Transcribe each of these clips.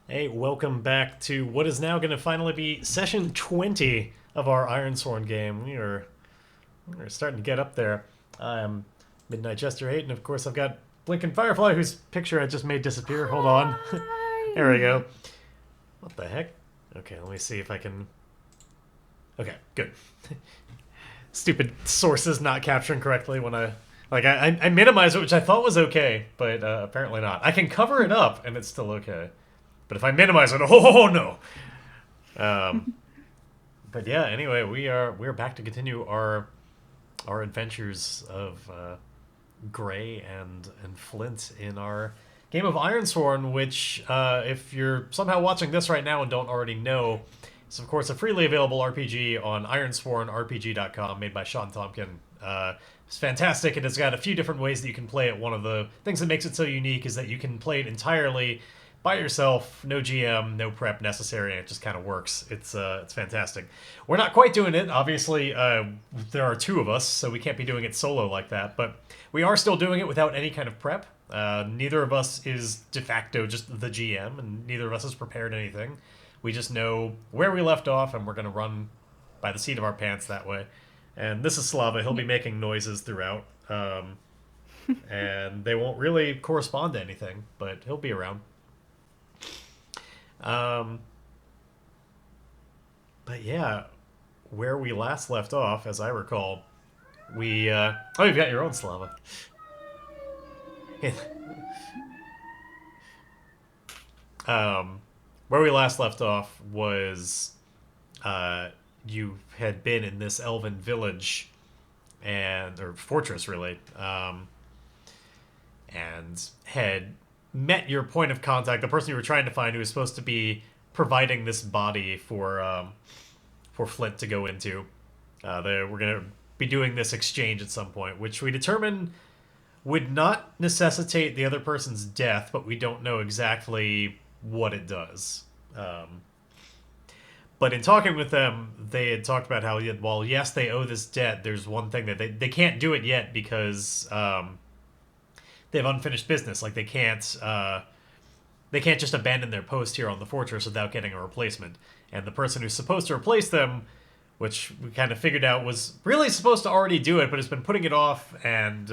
Hey, welcome back to what is now going to finally be session 20 of our Ironsworn game. We're starting to get up there. I'm Midnight Jester 8, and of course I've got Blinking Firefly, whose picture I just made disappear. Hold on. There we Hi. go. What the heck? Okay, let me see if I can... Okay, good. Stupid sources not capturing correctly when I... I minimized it, which I thought was okay, but apparently not. I can cover it up, and it's still okay. But if I minimize it, oh no! Um, but yeah, anyway, we're back to continue our adventures of Gray and Flint in our game of Ironsworn, which, if you're somehow watching this right now and don't already know, is of course a freely available RPG on ironswornrpg.com, made by Sean Tompkin. It's fantastic, and it's got a few different ways that you can play it. One of the things that makes it so unique is that you can play it entirely by yourself, no GM, no prep necessary, and it just kind of works. It's fantastic. We're not quite doing it, obviously. There are two of us, so we can't be doing it solo like that. But we are still doing it without any kind of prep. Neither of us is de facto just the GM, and neither of us has prepared anything. We just know where we left off, and we're going to run by the seat of our pants that way. And this is Slava. He'll be Yeah. making noises throughout, and they won't really correspond to anything, but he'll be around. Um, but yeah, where we last left off, as I recall, we oh, you've got your own Slava. um, where we last left off was you had been in this elven village and or fortress really, and had met your point of contact, the person you were trying to find, who was supposed to be providing this body for Flint to go into. We're going to be doing this exchange at some point, which we determine would not necessitate the other person's death, but we don't know exactly what it does. But in talking with them, they had talked about how, while yes, they owe this debt, there's one thing that they can't do it yet because they have unfinished business. Like they can't just abandon their post here on the fortress without getting a replacement. And the person who's supposed to replace them, which we kind of figured out was really supposed to already do it, but has been putting it off, and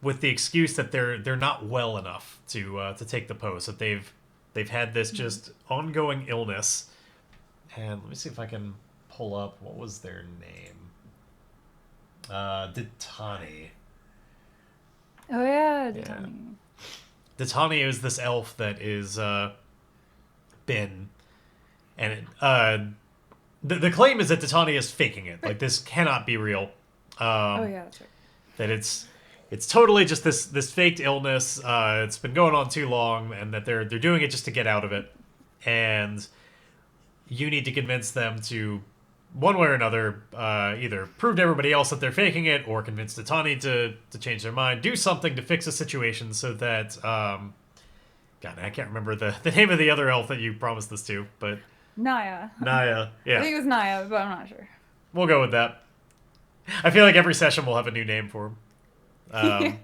with the excuse that they're not well enough to take the post, that they've had this just ongoing illness. And let me see if I can pull up what was their name. Ditani. Oh yeah, Yeah, Ditani. Ditani is this elf that is been and the claim is that Ditani is faking it. Like, this cannot be real. Oh Um, yeah, that's right. that it's totally just this faked illness. It's been going on too long, and that they're doing it just to get out of it. And you need to convince them to, one way or another, either prove to everybody else that they're faking it, or convince Ditani to change their mind, do something to fix the situation so that God, I can't remember the name of the other elf that you promised this to, but Naya. Naya. I Yeah, think it was Naya, but I'm not sure. we'll go with that. I feel like every session we'll have a new name for him. Yeah. Um,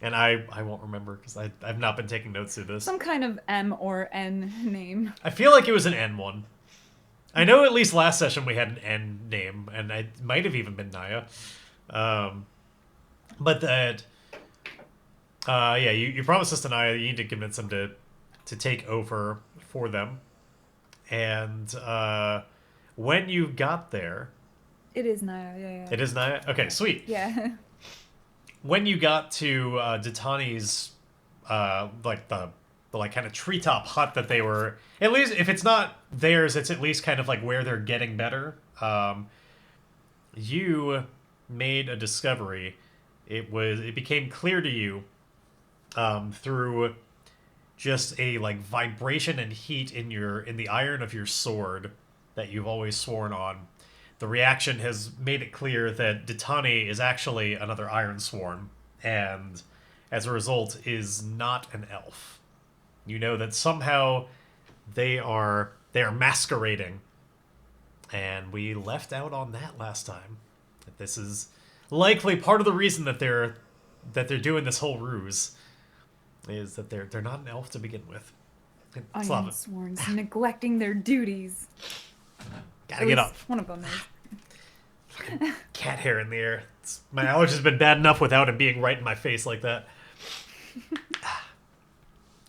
and I won't remember because I've not been taking notes through this. Some kind of M or N name. I feel like it was an N one. I know at least last session we had an N name, and it might have even been Naya. Um, but that, yeah, you promised us to Naya. You need to convince them to take over for them. And when you got there, It is Naya. Yeah, yeah. it is Naya. Okay, sweet. Yeah. When you got to Ditani's, like the like kind of treetop hut that they were, at least if it's not theirs, it's at least kind of like where they're getting better. You made a discovery. It became clear to you through just a like vibration and heat in the iron of your sword that you've always sworn on. The reaction has made it clear that Ditani is actually another Ironsworn, and as a result is not an elf. You know that somehow they are masquerading, and we left out on that last time. That this is likely part of the reason that they're doing this whole ruse, is that they're not an elf to begin with. It's lava. Ironsworns neglecting their duties. Gotta At get least up. one of them is. Cat hair in the air. My allergies been bad enough without it being right in my face like that.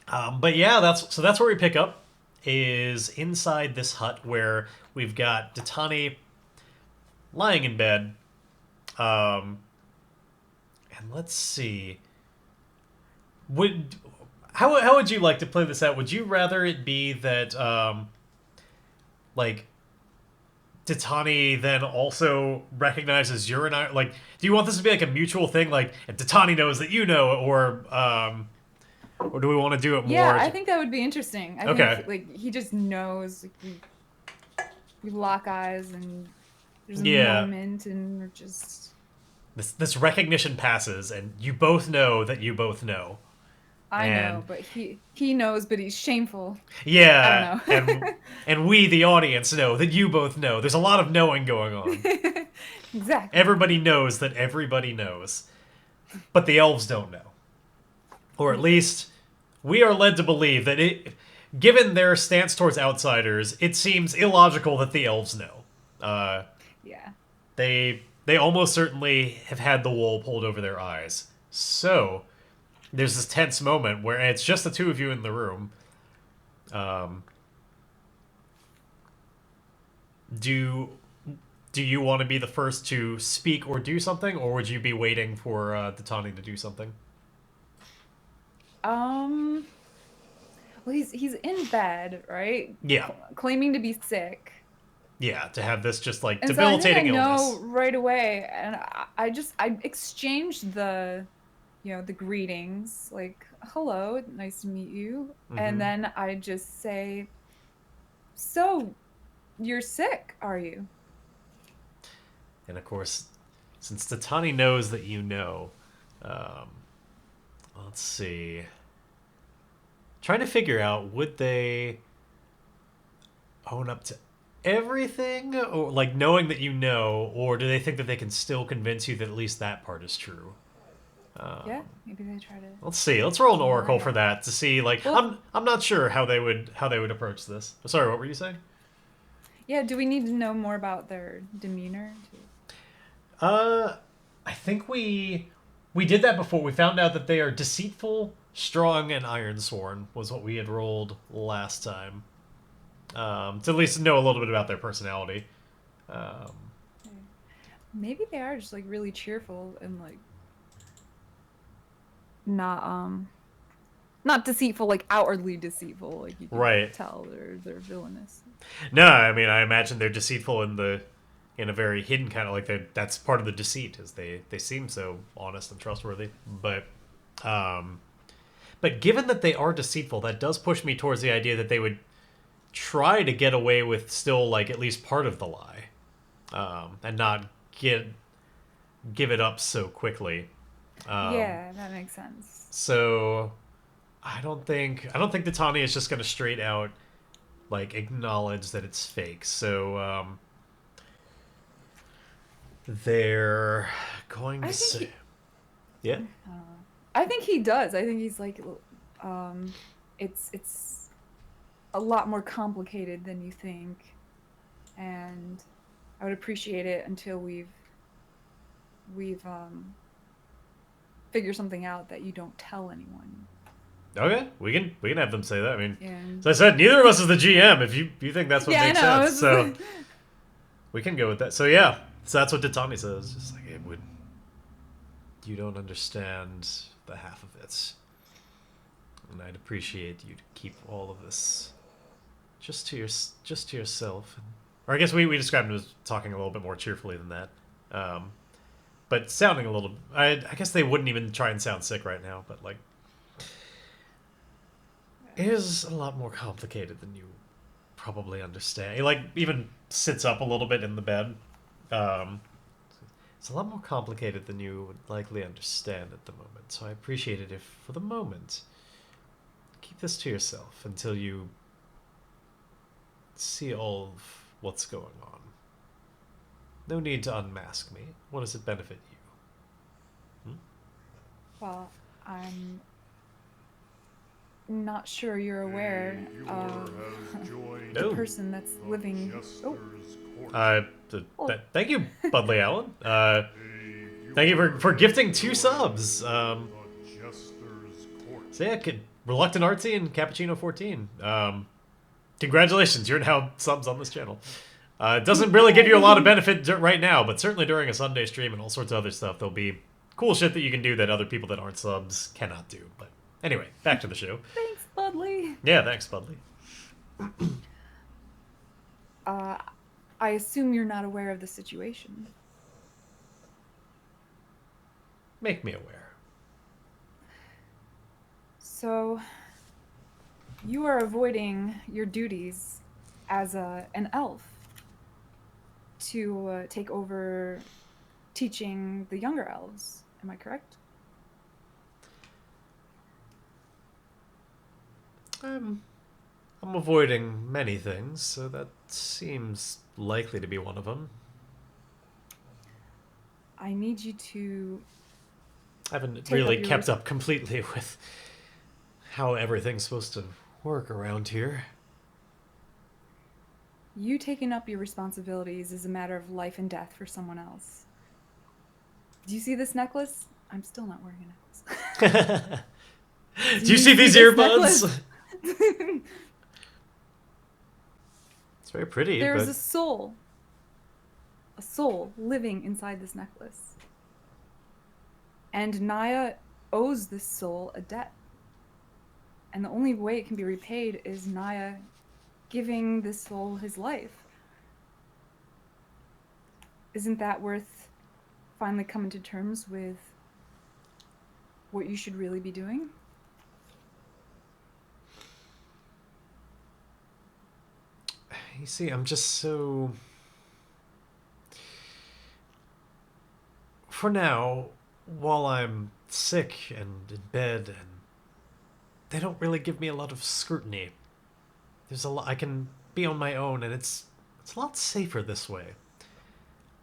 But yeah, that's where we pick up, is inside this hut where we've got Ditani lying in bed. And let's see. How would you like to play this out? Would you rather it be that like Ditani then also recognizes you're an like? Do you want this to be like a mutual thing, like if Ditani knows that you know, or do we want to do it more? Yeah, I think that would be interesting. I Okay. think like he just knows. Like, we lock eyes and there's a Yeah. moment and we're just. This recognition passes, and you both know that you both know. I And know, but he knows, but he's shameful. yeah, I don't know. and we, the audience, know that you both know. There's a lot of knowing going on. Exactly. Everybody knows that everybody knows, but the elves don't know, or at least we are led to believe that given their stance towards outsiders, it seems illogical that the elves know. Yeah. They almost certainly have had the wool pulled over their eyes. So there's this tense moment where it's just the two of you in the room. Do you want to be the first to speak or do something, or would you be waiting for Ditani to do something? Well, he's in bed, right? Yeah. Claiming to be sick. Yeah, to have this just like And debilitating so I think I illness. know right away, and I exchanged the, the greetings, like hello, nice to meet you, and then I just say, so, you're sick, are you? And of course, since Ditani knows that you know, let's see. Trying to figure out, would they own up to everything, or like knowing that you know, or do they think that they can still convince you that at least that part is true? Yeah, maybe they try to. Let's see. Let's roll an oracle for that to see. Like, Well, I'm not sure how they would approach this. Sorry, what were you saying? yeah, do we need to know more about their demeanor too? I think we did that before. We found out that they are deceitful, strong, and ironsworn was what we had rolled last time. To at least know a little bit about their personality. Maybe they are just like really cheerful and like not deceitful, like outwardly deceitful, like you can Right. tell they're villainous. No, I mean, I imagine they're deceitful in a very hidden kind of like that's part of the deceit is they seem so honest and trustworthy. But given that they are deceitful, that does push me towards the idea that they would try to get away with still like at least part of the lie, and not give it up so quickly. Yeah, that makes sense. So I don't think Ditani is just going to straight out like acknowledge that it's fake. So they're going to say, yeah. I think he does. I think he's like, it's a lot more complicated than you think, and I would appreciate it until we've figured something out that you don't tell anyone. Okay, we can have them say that. I mean, And as I said, neither of us is the GM. If you think that's what yeah, makes I know. sense, so we can go with that. So yeah, so that's what Ditani says. Just like it would. You don't understand the half of it, and I'd appreciate you to keep all of this just to yourself. Or I guess we described him as talking a little bit more cheerfully than that, but sounding a little. I guess they wouldn't even try and sound sick right now, but like. It is a lot more complicated than you probably understand. He like even sits up a little bit in the bed. It's a lot more complicated than you would likely understand at the moment. So I appreciate it if, for the moment, keep this to yourself until you see all of what's going on. No need to unmask me. What does it benefit you? well, I'm not sure you're aware of the No. person that's living. Oh, Thank you, Budley Allen. Thank you for gifting 2 subs. So yeah, Reluctant Artsy and Cappuccino 14. Congratulations, you're now subs on this channel. It doesn't really give you a lot of benefit right now, but certainly during a Sunday stream and all sorts of other stuff, there'll be cool shit that you can do that other people that aren't subs cannot do. But anyway, back to the show. thanks, Budley. Yeah, thanks, Budley. I assume you're not aware of the situation. Make me aware. So, you are avoiding your duties as an elf to take over teaching the younger elves. Am I correct? I'm avoiding many things, so that seems likely to be one of them. I need you to... I haven't really kept up completely with how everything's supposed to work around here. You taking up your responsibilities is a matter of life and death for someone else. Do you see this necklace? I'm still not wearing a necklace. Do you see these earbuds? It's very pretty. There's a soul living inside this necklace. And Naya owes this soul a debt. And the only way it can be repaid is Naya giving this soul his life. Isn't that worth finally coming to terms with what you should really be doing? You see, I'm just so... For now, while I'm sick and in bed, and they don't really give me a lot of scrutiny. There's a lot I can be on my own, and it's a lot safer this way.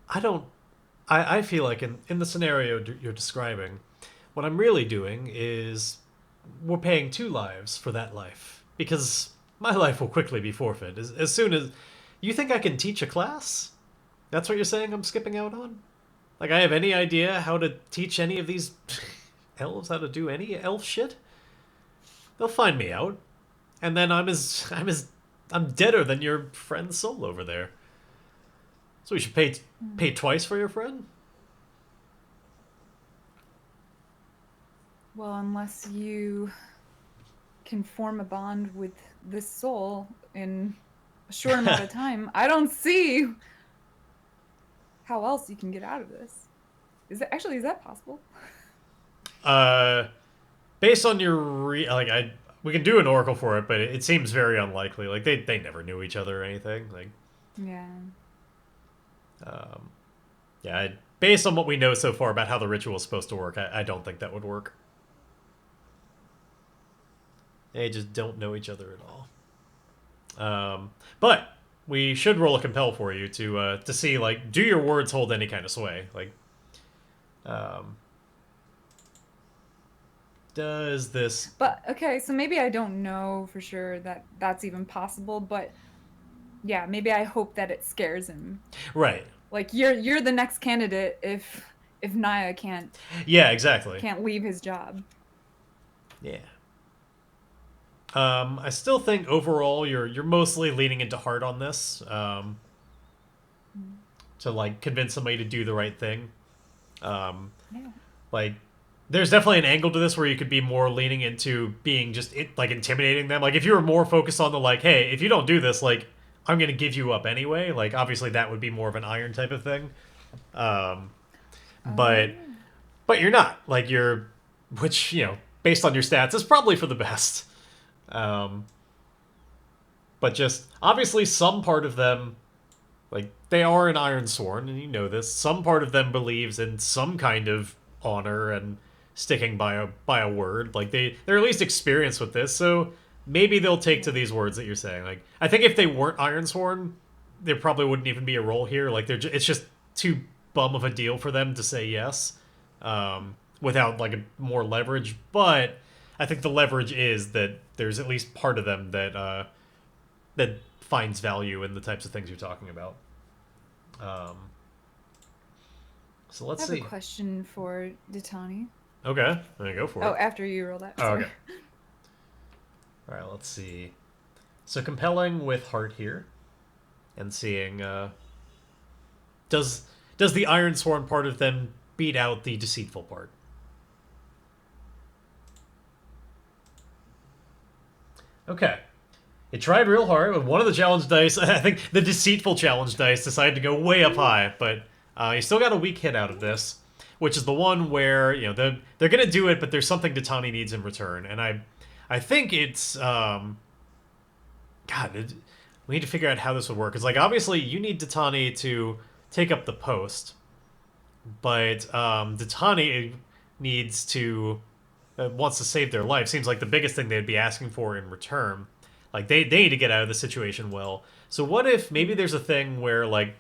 I feel like in the scenario you're describing, what I'm really doing is we're paying 2 lives for that life, because my life will quickly be forfeit as soon as... You think I can teach a class? That's what you're saying I'm skipping out on? Like, I have any idea how to teach any of these elves how to do any elf shit? They'll find me out, and then I'm deader than your friend's soul over there. So we should pay twice for your friend? Well, unless you can form a bond with this soul in a short amount of time, I don't see how else you can get out of this. Is that possible? Based on your we can do an oracle for it, but it seems very unlikely. Like they never knew each other or anything. Like, yeah. Based on what we know so far about how the ritual is supposed to work, I don't think that would work. They just don't know each other at all. But we should roll a compel for you to see, like, do your words hold any kind of sway? Like, does this... But, okay, so maybe I don't know for sure that that's even possible, but yeah, maybe I hope that it scares him. Right. Like, you're the next candidate if Naya can't... Yeah, exactly. Can't leave his job. Yeah. I still think overall you're mostly leaning into heart on this, to, like, convince somebody to do the right thing. Yeah. Like, there's definitely an angle to this where you could be more leaning into being just, like, intimidating them. Like, if you were more focused on the, like, hey, if you don't do this, like, I'm going to give you up anyway. Like, obviously that would be more of an iron type of thing. But you're not. Like, which, you know, based on your stats, is probably for the best. But just, obviously some part of them, like, they are an Ironsworn, and you know this. Some part of them believes in some kind of honor and sticking by a word. Like, they're at least experienced with this, so maybe they'll take to these words that you're saying. Like, I think if they weren't Ironsworn, there probably wouldn't even be a role here. Like, it's just too bum of a deal for them to say yes, without, like, more leverage. But I think the leverage is that there's at least part of them that finds value in the types of things you're talking about. Um, so I let's have see. a question for Ditani. Okay, there you go for Oh, it. after you roll that. Oh, Sorry. okay. All right, let's see. So compelling with heart here, and seeing does the Ironsworn part of them beat out the deceitful part? Okay. It tried real hard with one of the challenge dice. I think the deceitful challenge dice decided to go way up high, but you still got a weak hit out of this, which is the one where they're gonna do it, but there's something Ditani needs in return, and I think it's we need to figure out how this would work. Because like obviously you need Ditani to take up the post, but Ditani needs to wants to save their life. Seems like the biggest thing they'd be asking for in return. Like they need to get out of the situation well. So what if maybe there's a thing where if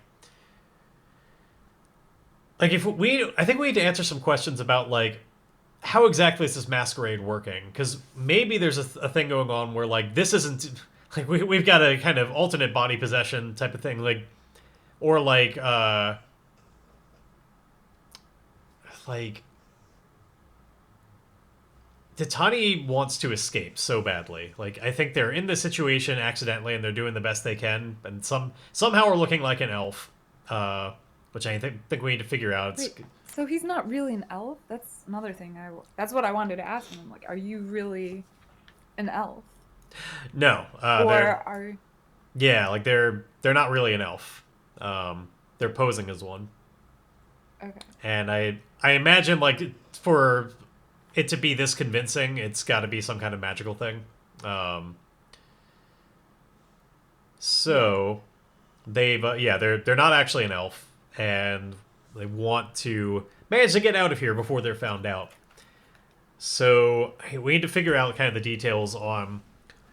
I think we need to answer some questions about like how exactly is this masquerade working? Because maybe there's a thing going on where like this isn't like we've got a kind of alternate body possession type of thing, like or like Ditani wants to escape so badly. Like I think they're in this situation accidentally, and they're doing the best they can, and somehow are looking like an elf, which I think we need to figure out. Wait, so he's not really an elf? That's another thing. That's what I wanted to ask him. I'm like, are you really an elf? No, like they're not really an elf. They're posing as one. Okay. And I imagine like for it to be this convincing, it's got to be some kind of magical thing. So they've they're not actually an elf, and they want to manage to get out of here before they're found out. So we need to figure out kind of the details on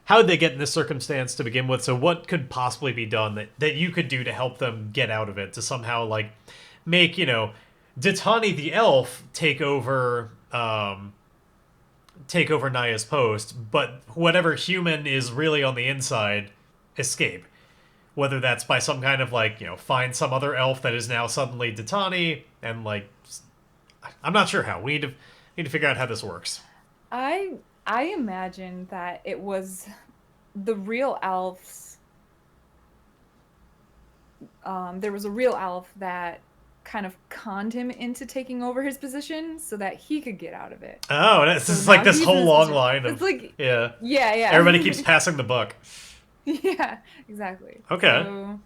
how did they get in this circumstance to begin with. So what could possibly be done that you could do to help them get out of it, to somehow like make Ditani the elf take over Naya's post, but whatever human is really on the inside escape. Whether that's by some kind of find some other elf that is now suddenly Ditani, and I'm not sure how. We need to figure out how this works. I imagine that it was the real elves. There was a real elf that kind of conned him into taking over his position so that he could get out of it. Oh, it's like this whole long line of yeah. Everybody keeps passing the buck. Yeah, exactly. Okay. So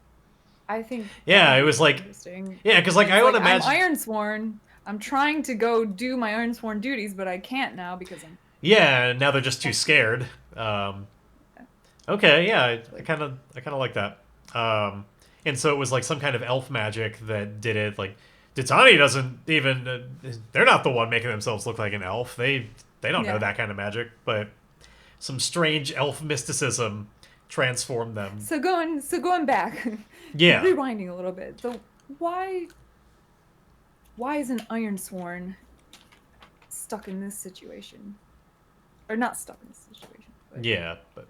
I think it was like interesting. Yeah, because I would imagine I'm Ironsworn. I'm trying to go do my Ironsworn duties, but I can't now because I'm now they're just too scared. Okay, yeah, I kind of like that. And so it was like some kind of elf magic that did it. Like Ditani doesn't even they're not the one making themselves look like an elf. They don't know that kind of magic, but some strange elf mysticism transformed them. So going back. Yeah. Rewinding a little bit. So why is an Ironsworn stuck in this situation? Or not stuck in this situation. But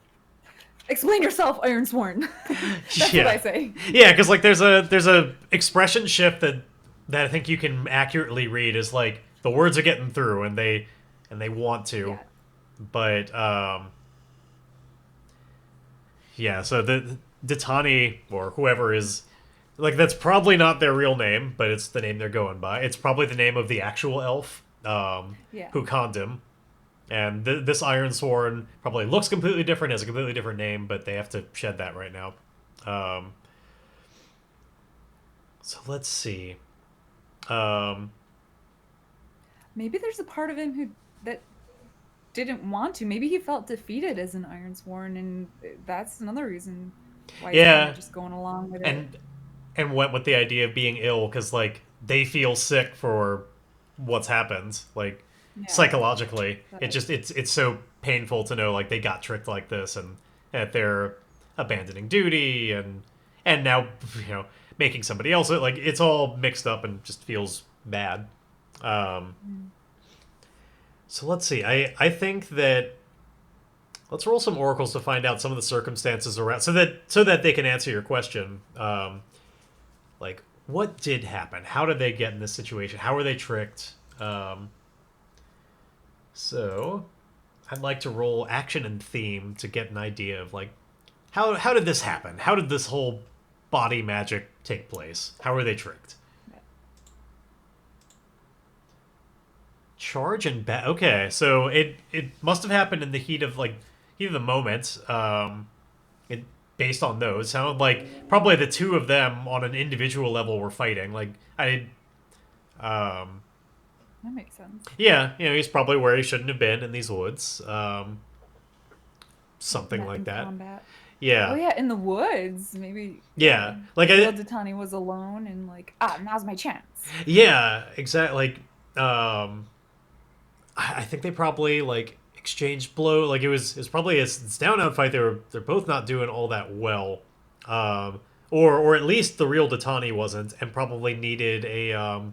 explain yourself, Ironsworn. That's what I say. Yeah, because like there's a expression shift that I think you can accurately read is like the words are getting through and they want to, but so the Ditani or whoever is like that's probably not their real name, but it's the name they're going by. It's probably the name of the actual elf who conned him. And this Ironsworn probably looks completely different, has a completely different name, but they have to shed that right now. So let's see. Maybe there's a part of him that didn't want to. Maybe he felt defeated as an Ironsworn, and that's another reason why he's kind of just going along with it. And went with the idea of being ill because like they feel sick for what's happened. Like psychologically, it's so painful to know like they got tricked like this and that they're abandoning duty and now making somebody else like it's all mixed up and just feels bad. So let's see. I think that let's roll some oracles to find out some of the circumstances around, so that they can answer your question. Like, what did happen? How did they get in this situation? How were they tricked? So I'd like to roll action and theme to get an idea of like how did this happen? How did this whole body magic take place? How were they tricked? Charge and bat. Okay, so it must have happened in the heat of the moment. It based on those sounded like probably the two of them on an individual level were fighting. Like I, That makes sense. yeah, he's probably where he shouldn't have been in these woods. Something Met like in that. combat. Oh Yeah, yeah, in the woods. Maybe yeah. Like the real I, Ditani was alone and like, now's my chance. yeah, exactly. Like I think they probably like exchanged blow. Like it was probably it's down out fight. They're both not doing all that well, or at least the real Ditani wasn't, and probably needed a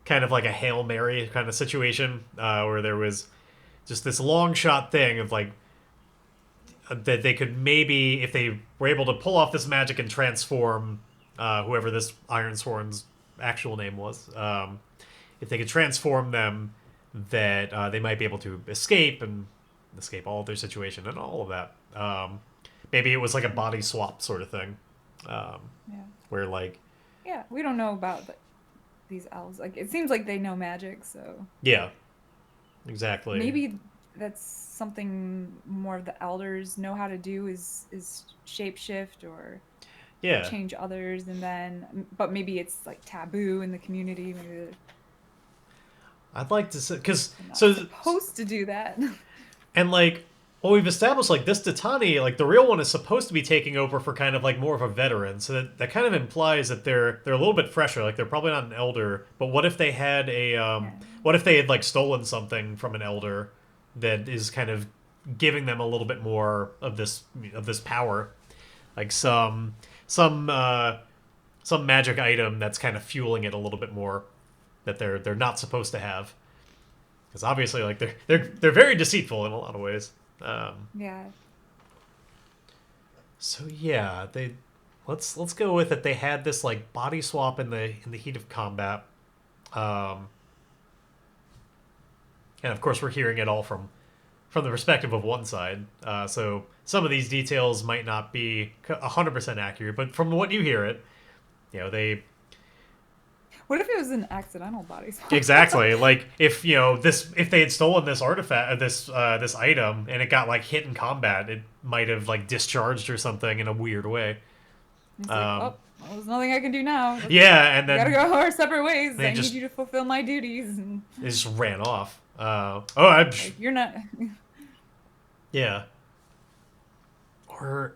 kind of like a Hail Mary kind of situation where there was just this long shot thing of like that they could maybe if they were able to pull off this magic and transform whoever this Ironsworn's actual name was. If they could transform them, that they might be able to escape and escape all of their situation and all of that. Maybe it was like a body swap sort of thing, Yeah. where like Yeah, we don't know about these elves. Like it seems like they know magic, so yeah, exactly, maybe that's something more of the elders know how to do is shapeshift or yeah. change others, and then but maybe it's like taboo in the community. Maybe I'd like to say because they're not so supposed to do that. and like well we've established like this Ditani like the real one is supposed to be taking over for kind of like more of a veteran, so that kind of implies that they're a little bit fresher. Like they're probably not an elder, but what if they had a Yeah. what if they had like stolen something from an elder that is kind of giving them a little bit more of this power, like some magic item that's kind of fueling it a little bit more that they're not supposed to have, because obviously like they're very deceitful in a lot of ways. Yeah. So yeah, they let's go with it. They had this like body swap in the heat of combat, um, and of course we're hearing it all from the perspective of one side. So some of these details might not be 100% accurate, but from what you hear it, they What if it was an accidental body swap? exactly like if they had stolen this artifact, this item, and it got like hit in combat, it might have like discharged or something in a weird way. It's like, Um, oh, well, there's nothing I can do now. yeah, and We gotta then go our separate ways. they I need just you to fulfill my duties. And it just ran off. Oh, I'm like, you're not. yeah. Or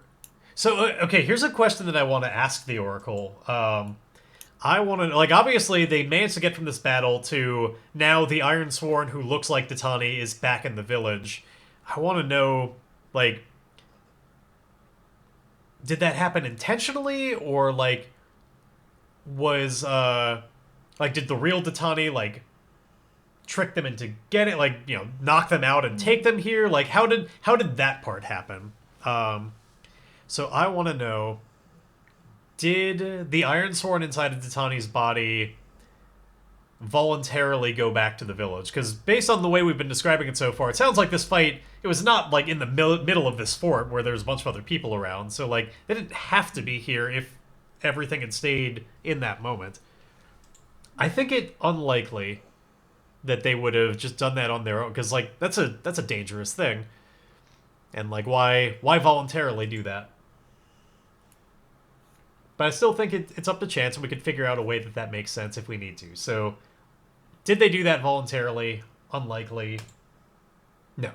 so okay. Here's a question that I want to ask the Oracle. I want to like obviously they managed to get from this battle to now the Ironsworn who looks like Ditani is back in the village. I want to know like did that happen intentionally or was like did the real Ditani like trick them into getting like knock them out and take them here? Like how did that part happen? So I want to know, did the Ironsworn inside of Ditani's body voluntarily go back to the village? Because based on the way we've been describing it so far, it sounds like this fight, it was not like in the middle of this fort where there's a bunch of other people around. So like they didn't have to be here if everything had stayed in that moment. I think it unlikely that they would have just done that on their own, because like that's a dangerous thing, and like why voluntarily do that? But I still think it's up to chance, and we could figure out a way that makes sense if we need to. So, did they do that voluntarily? Unlikely. No,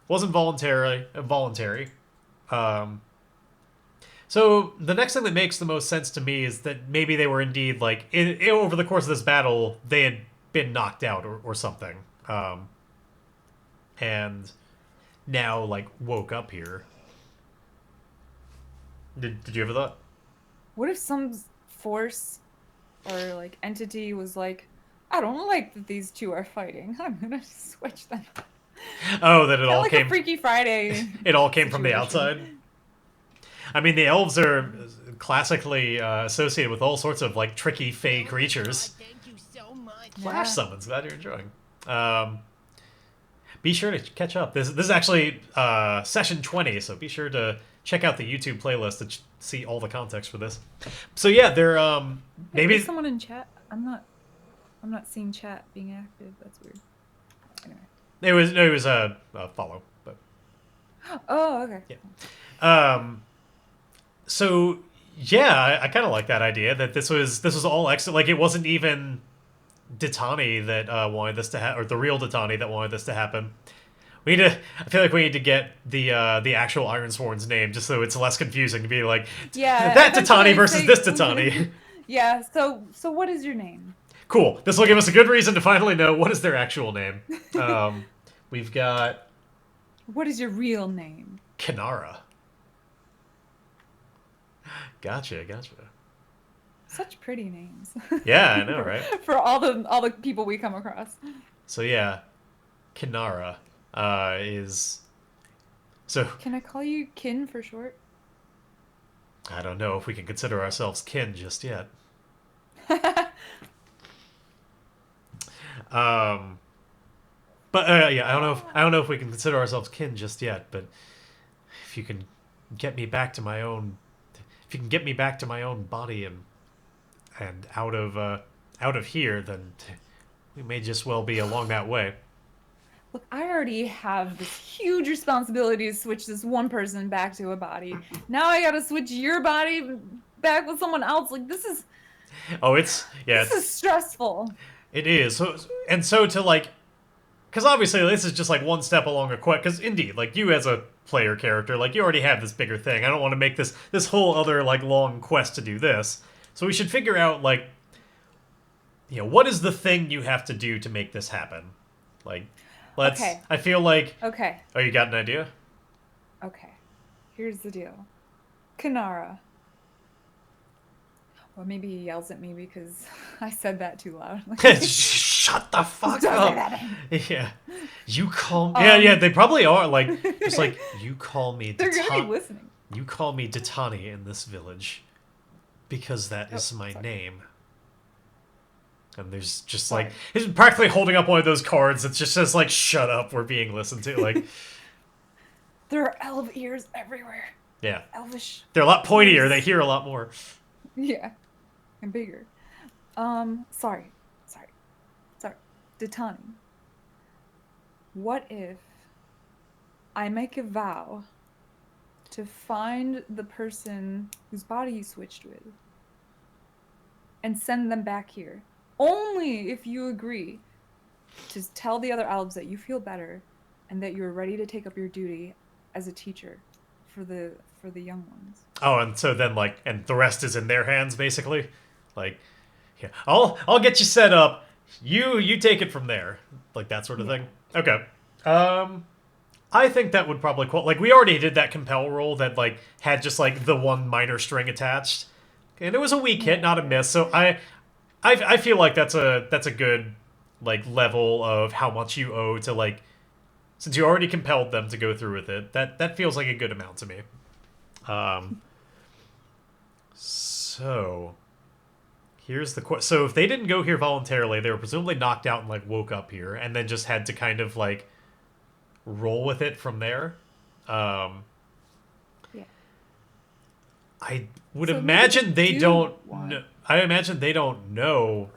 wasn't voluntary. Um, so the next thing that makes the most sense to me is that maybe they were indeed like over the course of this battle they had been knocked out or something, and now like woke up here. Did you ever thought? What if some force or like entity was like, I don't like that these two are fighting. I'm gonna switch them. Oh, that it Kind of all like a came. Freaky Friday It all came from the situation. outside. I mean, the elves are classically associated with all sorts of like tricky fey Oh my god, creatures. thank you so much. Flash Yeah. summons. Glad you're enjoying. Be sure to catch up. This is actually session 20, so be sure to check out the YouTube playlist to see all the context for this. So yeah, they're Wait, is maybe someone in chat? I'm not seeing chat being active. That's weird. Anyway. it was a follow, but Oh, okay. yeah. So yeah, I kind of like that idea that this was all extra. Like it wasn't even Ditani that wanted this to happen, or the real Ditani that wanted this to happen. We need to. I feel like we need to get the actual Ironsworn's name just so it's less confusing to be like Yeah. that Eventually Ditani I versus say- this Ditani. Yeah. So what is your name? Cool. This will give us a good reason to finally know what is their actual name. We've got What is your real name? Kinara. Gotcha. Such pretty names. Yeah, I know, right? For all the people we come across. So yeah, Kinara is. So Can I call you Kin for short? I don't know if we can consider ourselves kin just yet. But yeah, I don't know if we can consider ourselves kin just yet. But if you can get me back to my own, if you can get me back to my own body and out of here, then we may just well be along that way. Look, I already have this huge responsibility to switch this one person back to a body. Now I gotta switch your body back with someone else. Like this Oh, it's yeah, is stressful. it is. So to like, because obviously this is just like one step along a quest. Because indeed, like you as a player character, like you already have this bigger thing. I don't want to make this whole other like long quest to do this. So we should figure out like, what is the thing you have to do to make this happen? Like, let's. Okay. I feel like. Okay. Oh, you got an idea? Okay. Here's the deal. Kanara. Or maybe he yells at me because I said that too loud. Shut the fuck Don't say up. that. Yeah. You call me. Yeah, they probably are. Like, just like, you call me They're gonna be Ditani. listening. You call me Ditani in this village because that is my sorry. name. And there's just Sorry. like, he's practically holding up one of those cards that just says, like, shut up, we're being listened to. Like, There are elf ears everywhere. yeah. Elvish. They're a lot pointier, they hear a lot more. Yeah. And bigger. Sorry. Ditani. What if I make a vow to find the person whose body you switched with and send them back here? Only if you agree to tell the other elves that you feel better and that you're ready to take up your duty as a teacher for the young ones. Oh, and so then, like, and the rest is in their hands, basically? Like, yeah, I'll get you set up. You take it from there, like that sort of thing. Okay. I think that would probably like we already did that compel roll that like had just like the one minor string attached, and it was a weak hit, not a miss. So I feel like that's a good like level of how much you owe to like since you already compelled them to go through with it. That feels like a good amount to me. So. Here's the question. So if they didn't go here voluntarily, they were presumably knocked out and like woke up here, and then just had to kind of like roll with it from there. Yeah. I would So maybe imagine they they do don't. want- I imagine they don't know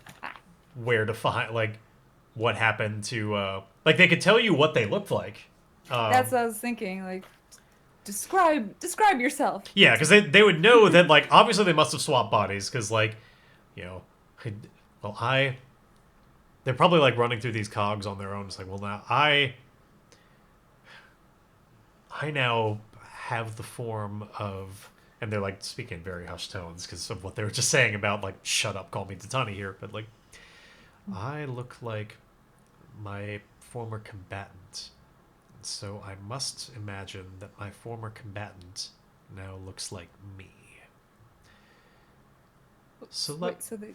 where to find like what happened to. Like they could tell you what they looked like. That's what I was thinking. Like, describe yourself. Yeah, because they would know that like obviously they must have swapped bodies because like. They're probably like running through these cogs on their own. It's like, well, now I now have the form of, and they're like speaking in very hushed tones because of what they were just saying about like, shut up, call me Ditani here. But like, I look like my former combatant, so I must imagine that my former combatant now looks like me. So Wait, so they,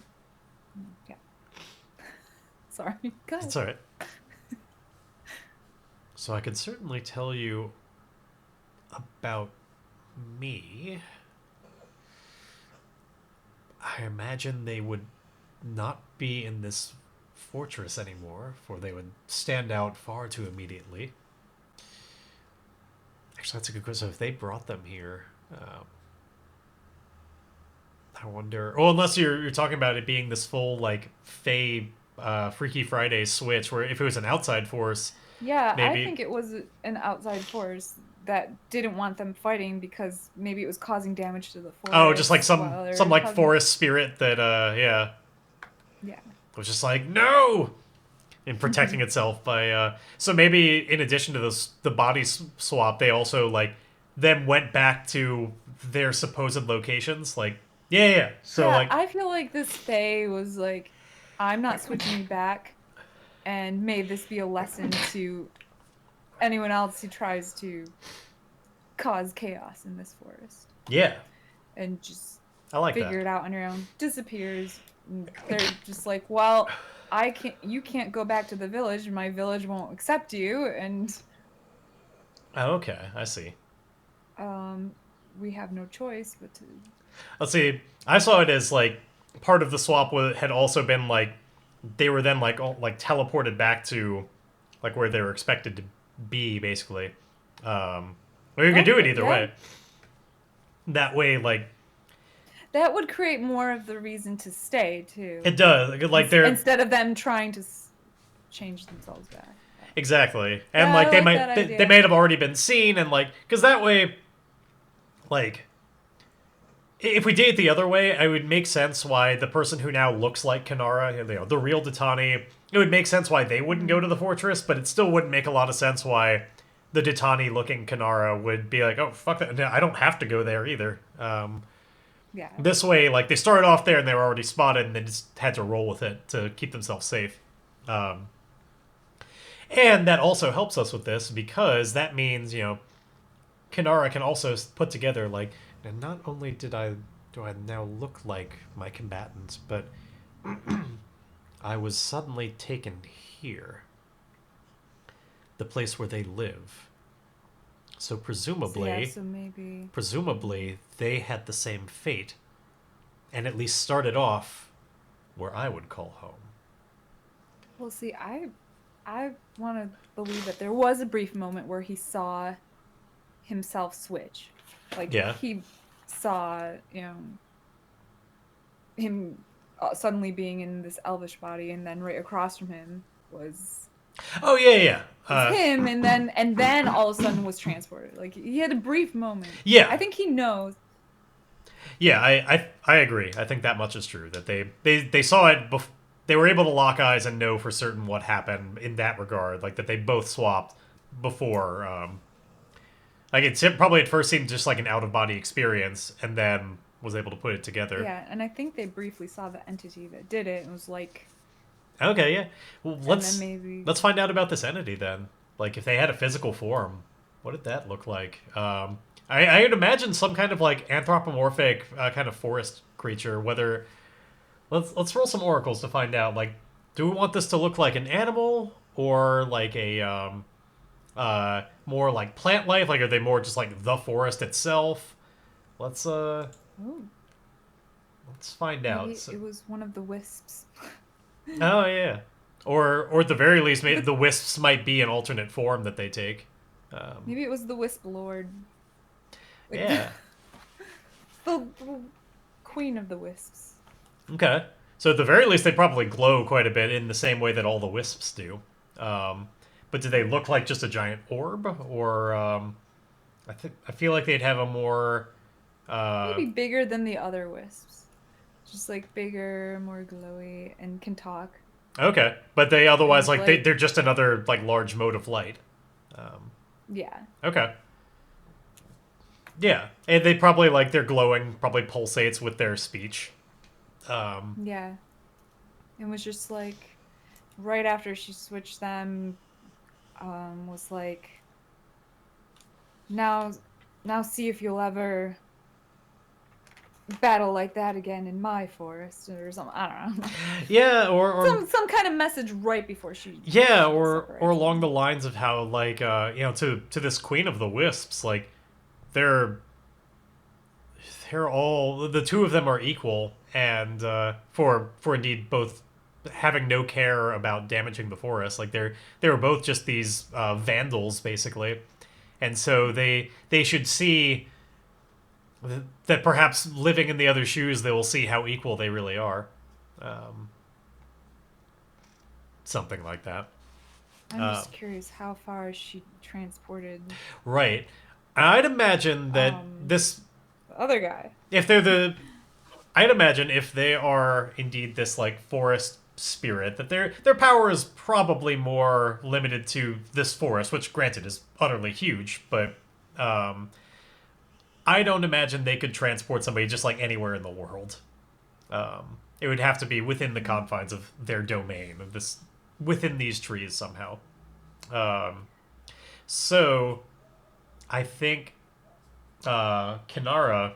yeah. Sorry. Go ahead. It's all right. So I could certainly tell you about me. I imagine they would not be in this fortress anymore, for they would stand out far too immediately. Actually, that's a good question. If they brought them here, I wonder. Oh, unless you're talking about it being this full like Fey Freaky Friday switch, where if it was an outside force, Yeah, I maybe. think it was an outside force that didn't want them fighting because maybe it was causing damage to the Oh, just like forest some while they some were like causing. forest spirit that yeah Yeah. was just like no, in protecting itself by so maybe in addition to this the body swap, they also like them went back to their supposed locations. Like yeah. So Yeah, like I feel like this Fae was like, I'm not switching you back, and may this be a lesson to anyone else who tries to cause chaos in this forest yeah, and just I like that. figure it out on your own. Disappears. And they're just like, well, I can't. You can't go back to the village. My village won't accept you, and Oh, okay, I see. um, we have no choice but to. Let's see. I saw it as like part of the swap had also been like they were then like like teleported back to like where they were expected to be, basically. Well, you could do it Okay, either yeah, way. That way, like that would create more of the reason to stay too, it does. Like they're instead of them trying to change themselves back. exactly, and Yeah, like I they like that might they idea. may have already been seen, and like because that way, like if we did it the other way, it would make sense why the person who now looks like Kanara, you know, the real Ditani, it would make sense why they wouldn't go to the fortress, but it still wouldn't make a lot of sense why the Ditani looking Kanara would be like, oh, fuck that. No, I don't have to go there either. Yeah, This way, like, they started off there and they were already spotted and they just had to roll with it to keep themselves safe. Um, and that also helps us with this because that means, you know, Kanara can also put together like, and not only do I now look like my combatants, but I was suddenly taken here, the place where they live. So so yeah, presumably, so maybe. presumably they had the same fate, and at least started off where I would call home. Well, see, I want to believe that there was a brief moment where he saw himself switch. Like Yeah. he saw, him suddenly being in this elvish body, and then right across from him Oh yeah. was him, and then all of a sudden was transported. Like he had a brief moment. Yeah. I think he knows. Yeah, I agree. I think that much is true. That they saw it. They were able to lock eyes and know for certain what happened in that regard. Like that they both swapped before. Like it probably at first seemed just like an out of body experience, and then was able to put it together. Yeah, and I think they briefly saw the entity that did it and was like, Okay, yeah. Well, and then maybe. let's find out about this entity then. Like if they had a physical form, what did that look like? I would imagine some kind of like anthropomorphic kind of forest creature. Whether let's roll some oracles to find out. Like, do we want this to look like an animal or like a more like plant life? Like, are they more just like the forest itself? Let's Oh, let's find out. maybe So, it was one of the wisps. oh yeah, or at the very least, maybe The, the wisps might be an alternate form that they take. maybe it was the wisp lord. Like Yeah. the queen of the wisps. Okay. So at the very least, they probably glow quite a bit in the same way that all the wisps do. But do they look like just a giant orb, or I feel like they'd have a more Maybe bigger than the other wisps. Just like bigger, more glowy, and can talk. okay, but they otherwise And like like, they're just another like large mode of light. yeah. Okay. Yeah, and they probably like their glowing probably pulsates with their speech. Yeah. It was just like, right after she switched them, was like, now, now see if you'll ever battle like that again in my forest or something. I don't know. Yeah, or Some kind of message right before she yeah, or separates along the them. lines of how like to this Queen of the Wisps, like they're they're all the two of them are equal, and for indeed both having no care about damaging the forest. Like they were both just these vandals basically, and so they should see that perhaps living in the other shoes, they will see how equal they really are. Um, Something like that. I'm Uh, just curious how far she transported right. I'd imagine that um this, the other guy. if they're the, I'd imagine if they are indeed this like forest spirit, that their power is probably more limited to this forest, which granted is utterly huge, but um, I don't imagine they could transport somebody just like anywhere in the world. It would have to be within the confines of their domain of this, within these trees somehow. Um, so I think Kanara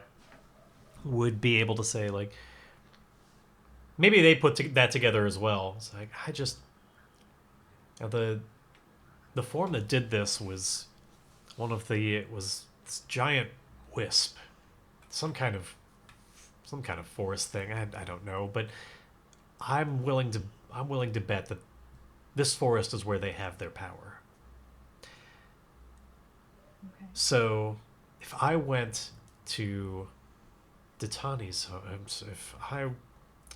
would be able to say like maybe they put that together as well. It's like I just the form that did this was one of the it was this giant wisp, some kind of forest thing. I don't know, but I'm willing to I'm willing to bet that this forest is where they have their power. Okay. So if I went to Ditani's home,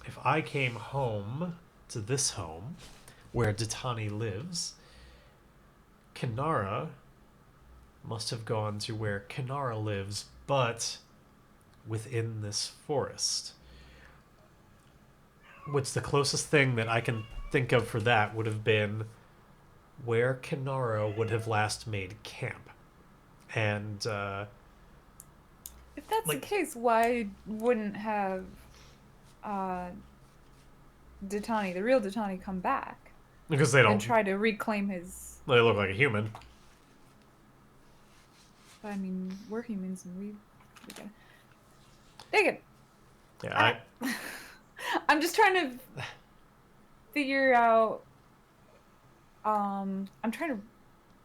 if I came home to this home where Ditani lives, Kanara must have gone to where Kanara lives, but within this forest. Which the closest thing that I can think of for that would have been where Kanara would have last made camp. And If that's the like case, why wouldn't have uh Ditani, the real Ditani, come back because they and don't try to reclaim his? they look like a human. I mean, we're humans and we gotta dig it. Yeah, I, I'm just trying to figure out. I'm trying to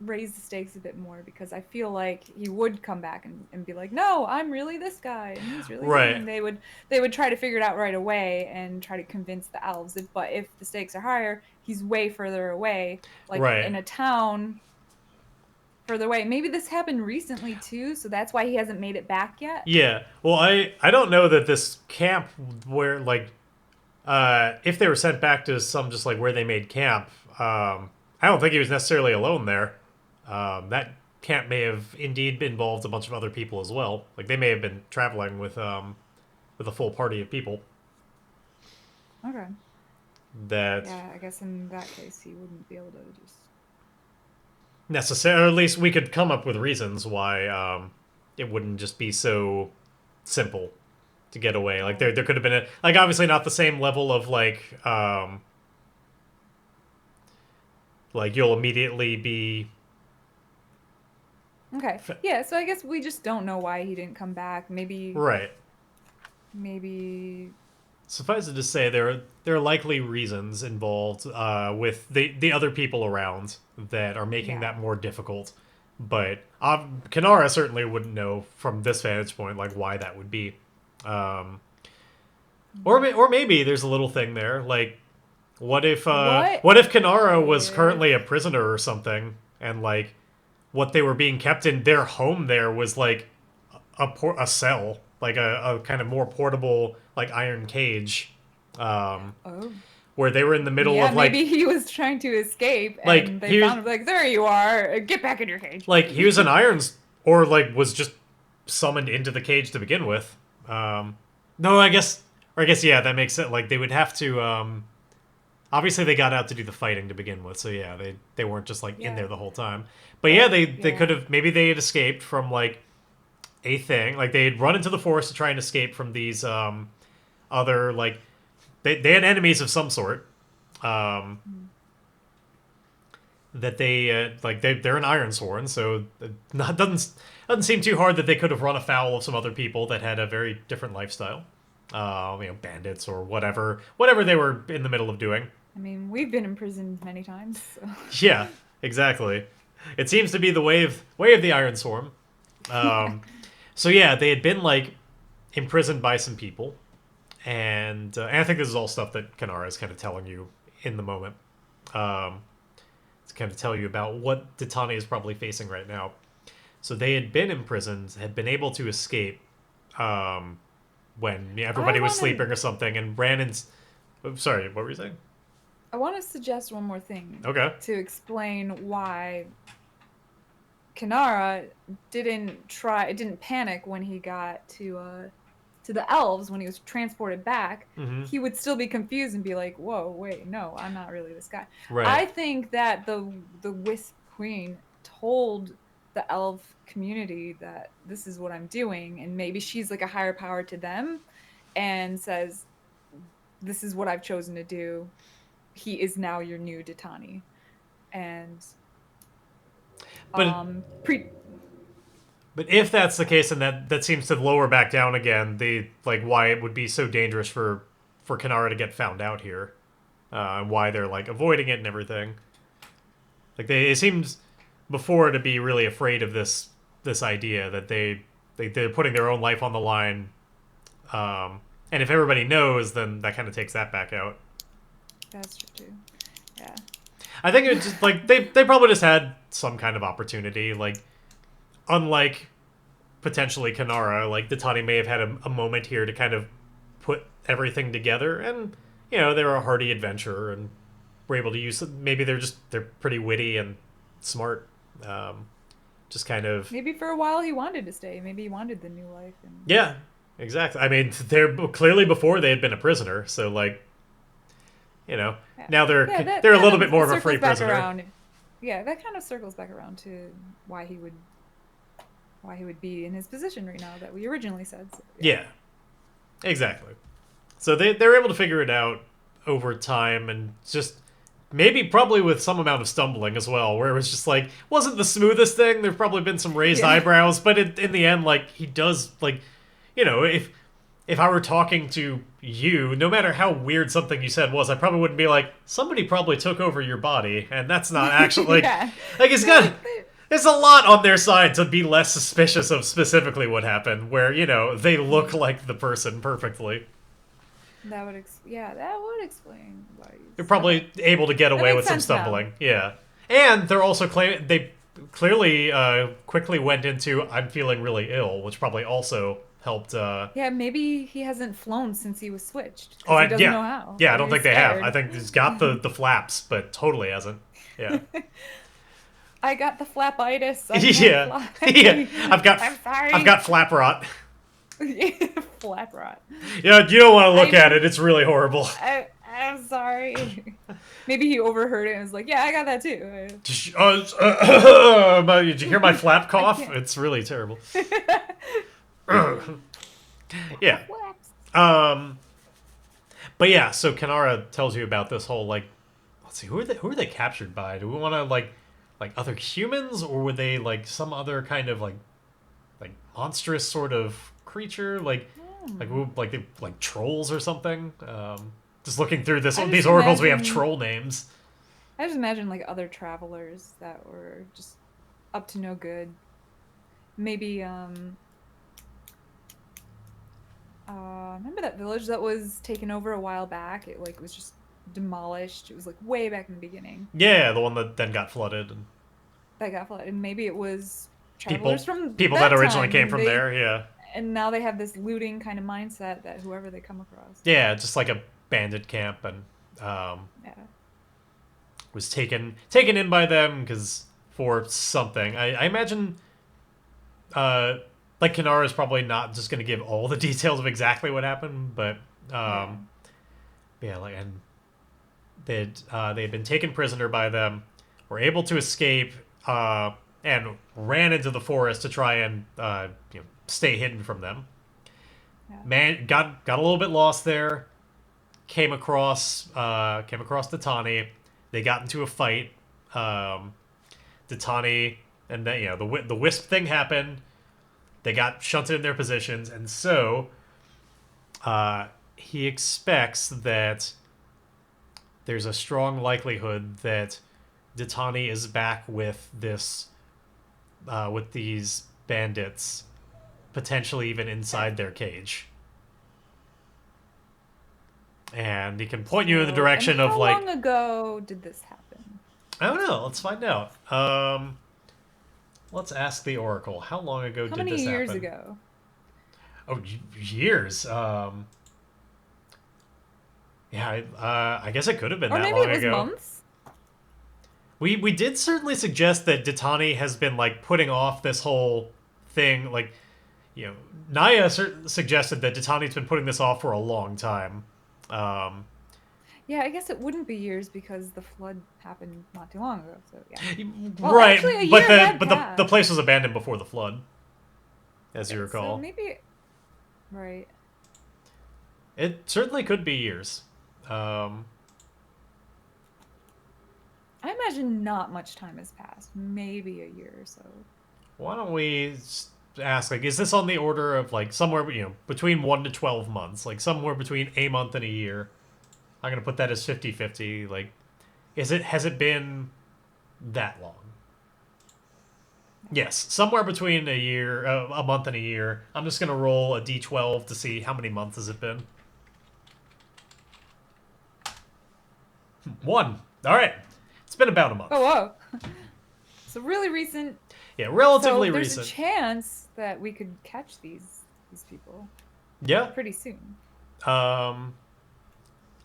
raise the stakes a bit more because I feel like he would come back and be like, "No, I'm really this guy, and he's really him," right. and they would try to figure it out right away and try to convince the elves. But if the stakes are higher, he's way further away, like Right. in a town further away. Maybe this happened recently too, so that's why he hasn't made it back yet. Yeah. Well, I don't know that this camp where like if they were sent back to some just like where they made camp, I don't think he was necessarily alone there. That camp may have indeed involved a bunch of other people as well. Like they may have been traveling with a full party of people. Okay. That Yeah, I guess in that case he wouldn't be able to just. necessarily, or at least we could come up with reasons why it wouldn't just be so simple to get away. Like there could have been a like obviously not the same level of like you'll immediately be Okay. Yeah, so I guess we just don't know why he didn't come back. right. Maybe Suffice it to say, there are likely reasons involved with the other people around that are making yeah. that more difficult. But Kanara certainly wouldn't know from this vantage point like why that would be. Um, or maybe there's a little thing there like What what if Kanara was if currently a prisoner or something and like what they were being kept in their home there was like a cell, like a kind of more portable like iron cage, um, Oh. where they were in the middle Yeah, of maybe he was trying to escape like and they he was found him like, there you are. Get back in your cage. like he was an irons or like was just summoned into the cage to begin with. No, I guess yeah, that makes it like they would have to. Obviously, they got out to do the fighting to begin with, so yeah, they weren't just like in Yeah. there the whole time. But yeah, they could Yeah. have maybe they had escaped from like a thing, like they had run into the forest to try and escape from these other like they had enemies of some sort. Um, Mm. that they they're an Ironsworn, so not doesn't seem too hard that they could have run afoul of some other people that had a very different lifestyle, bandits or whatever they were in the middle of doing. I mean, we've been imprisoned many times. So. Yeah, exactly. It seems to be the way of the Ironsworn. Yeah. So yeah, they had been like imprisoned by some people, and I think this is all stuff that Kanara is kind of telling you in the moment. Um, to kind of tell you about what Ditani is probably facing right now. So they had been imprisoned, had been able to escape um, when everybody was sleeping or something, and ran in. Oh, sorry, what were you saying? I want to suggest one more thing Okay. to explain why Kanara didn't panic when he got to the elves when he was transported back. Mm-hmm. He would still be confused and be like, "Whoa, wait, no, I'm not really this guy." Right. I think that the Wisp Queen told the elf community that this is what I'm doing, and maybe she's like a higher power to them, and says, "This is what I've chosen to do. He is now your new Ditani," and But pre but if that's the case, and that seems to lower back down again, the like why it would be so dangerous for Kanara to get found out here, and why they're like avoiding it and everything. Like it seems before to be really afraid of this idea that they're putting their own life on the line, and if everybody knows, then that kind of takes that back out. That's true too. Yeah. I think it's just like they probably just had some kind of opportunity, like unlike potentially Kanara, like Ditani may have had a moment here to kind of put everything together, and they're a hardy adventurer and were able to use. Maybe they're pretty witty and smart. Just kind of Maybe for a while he wanted to stay. Maybe he wanted the new life. And... yeah, exactly. I mean, they're clearly before they had been a prisoner, so like Yeah. now they're that they're a kind little bit more of a circles free back prisoner. around. Yeah, that kind of circles back around to why he would be in his position right now that we originally said. So, Yeah, exactly. So they're able to figure it out over time, and just maybe probably with some amount of stumbling as well, where it was just like wasn't the smoothest thing. There's probably been some raised Yeah. eyebrows, but in the end, like he does like, if I were talking to you, no matter how weird something you said was, I probably wouldn't be like, somebody probably took over your body, and that's not actually Yeah. like it's got. There's a lot on their side to be less suspicious of specifically what happened, where they look like the person perfectly. That would that would explain why They're probably able to get away with makes some sense now. stumbling. Yeah, and they're also they clearly quickly went into I'm feeling really ill, which probably also helped. Yeah, maybe he hasn't flown since he was switched. Oh, He doesn't yeah, know how. yeah. I Or don't he's think they have. I scared. think he's got the flaps, but totally hasn't. Yeah. I got the flapitis. I can't Yeah. fly. Yeah. I'm sorry. I've got flap rot. Flap rot. Yeah, you don't want to look I'm- at it. It's really horrible. I'm sorry. Maybe he overheard it and was like, "Yeah, I got that too." Did you hear my flap cough? can't. It's really terrible. Yeah. Flaps. But yeah, so Kanara tells you about this whole like, let's see, who are they captured by? Do we want to like other humans, or were they like some other kind of like monstrous sort of creature, like like trolls or something? Just looking through I these just oracles, we have imagine- troll names. I just imagine like other travelers that were just up to no good. Maybe remember that village that was taken over a while back? It like was just demolished. It was like way back in the beginning. Yeah, the one that then got flooded, and That got flooded. And maybe it was people travelers from that originally time, came and from there. Yeah, And now they have this looting kind of mindset that whoever they come across. yeah, just like a bandit camp, and Yeah. was taken in by them because for something. I imagine like Kanara's probably not just going to give all the details of exactly what happened, but yeah, like and they had been taken prisoner by them, were able to escape, and ran into the forest to try and stay hidden from them. Yeah. Man, got a little bit lost there. Came across Ditani. They got into a fight. Ditani, and then the wisp thing happened. They got shunted in their positions, and so he expects that there's a strong likelihood that Ditani is back with these bandits, potentially even inside their cage. And he can point you in the direction and of like, how long ago did this happen? I don't know. Let's find out. Let's ask the Oracle. How long ago How did many this years happen? ago? Oh, years. Yeah, I guess it could have been Or that maybe long it was ago. months? We did certainly suggest that Ditani has been like putting off this whole thing. Like, Naya suggested that Ditani's been putting this off for a long time. Um, Yeah, I guess it wouldn't be years because the flood happened not too long ago. So yeah. Well, right, actually, a but year had the passed. place was abandoned before the flood, as you Okay, so recall. maybe right. It certainly could be years. Um, I imagine not much time has passed. Maybe a year or so. why don't we ask, like, is this on the order of, like, somewhere, between 1 to 12 months? Like, somewhere between a month and a year. I'm going to put that as 50-50. Like, has it been that long? Yes, somewhere between a month and a year. I'm just going to roll a d12 to see how many months has it been. 1. All right. It's been about a month. Oh, whoa. So really recent. Yeah, relatively so there's recent. a chance that we could catch these people. Yeah. Pretty soon.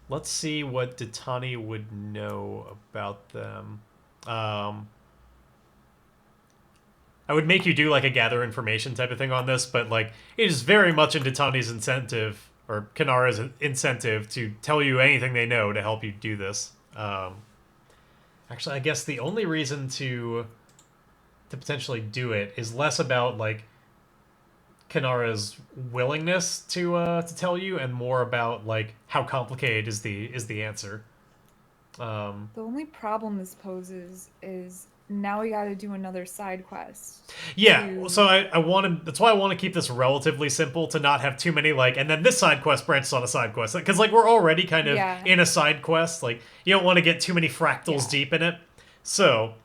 Let's see what Ditani would know about them. I would make you do like a gather information type of thing on this, but like it is very much in Ditani's incentive or Kanara's incentive to tell you anything they know to help you do this. Actually, I guess the only reason to potentially do it is less about like Kanara's willingness to tell you, and more about like how complicated is the answer. The only problem this poses is now we got to do another side quest. Yeah, so I want to. That's why I want to keep this relatively simple to not have too many like, and then this side quest branches on a side quest because like we're already kind of in a side quest. Like you don't want to get too many fractals deep in it. So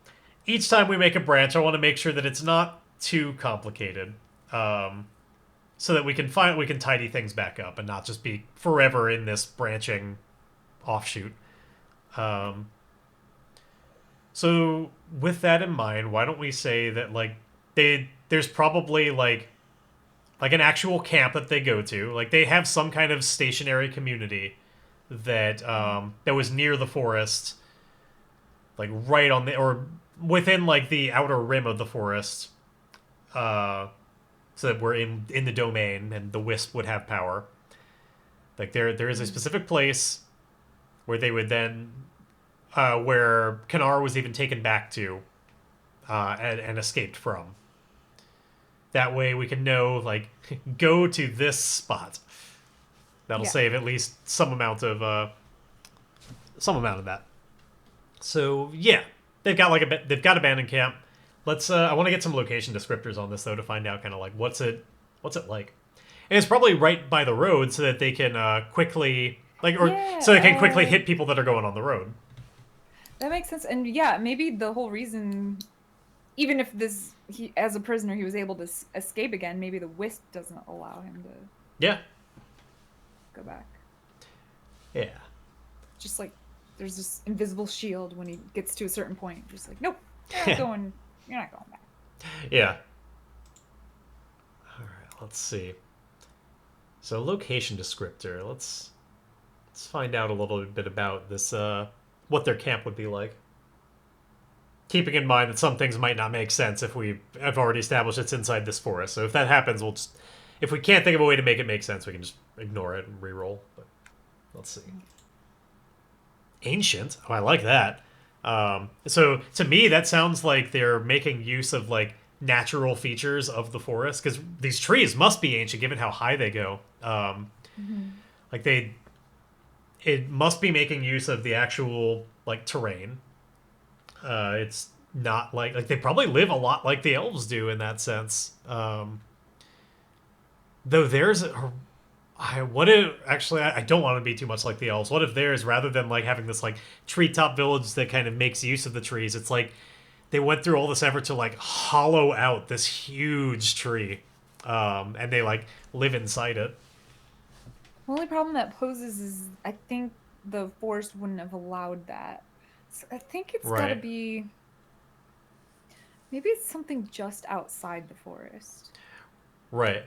each time we make a branch, I want to make sure that it's not too complicated. So that we can tidy things back up and not just be forever in this branching offshoot. So with that in mind, why don't we say that like there's probably like an actual camp that they go to. Like they have some kind of stationary community that that was near the forest, like right on the or within like the outer rim of the forest. So that we're in the domain and the wisp would have power. Like there is a specific place where they would then where Kanar was even taken back to and escaped from. That way we can know like go to this spot. That'll save at least some amount of that. So yeah, they've got abandoned camp. Let's. I want to get some location descriptors on this though to find out kind of like what's it like, and it's probably right by the road so that they can quickly so they can quickly hit people that are going on the road. That makes sense, and yeah, maybe the whole reason, even if he as a prisoner he was able to escape again, maybe the wisp doesn't allow him to. Go back. Yeah. Just like there's this invisible shield when he gets to a certain point. Just like nope, you're not going. You're not going back. Yeah. All right. Let's see. So location descriptor. Let's find out a little bit about this. What their camp would be like. Keeping in mind that some things might not make sense if we have already established it's inside this forest. So if that happens, we'll just. If we can't think of a way to make it make sense, we can just ignore it and re-roll. But let's see. Ancient. Oh, I like that. So to me, that sounds like they're making use of like natural features of the forest because these trees must be ancient given how high they go. Like it must be making use of the actual like terrain. It's not like they probably live a lot like the elves do in that sense. Though there's what if actually I don't want to be too much like the elves. What if there's rather than like having this like treetop village that kind of makes use of the trees, it's like they went through all this effort to like hollow out this huge tree, and they like live inside it. The only problem that poses is I think the forest wouldn't have allowed that. So I think it's got to Right, be maybe it's something just outside the forest. right,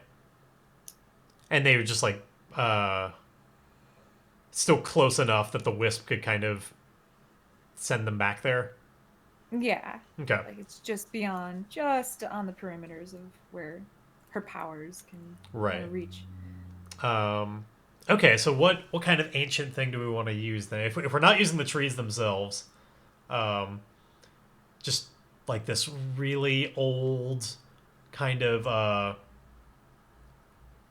and they were just like uh, still close enough that the wisp could kind of send them back there. Yeah. Okay, Like it's just beyond, just on the perimeters of where her powers can kind right. of reach. Um, okay, so what kind of ancient thing do we want to use then? If we're not using the trees themselves, um, just like this really old kind of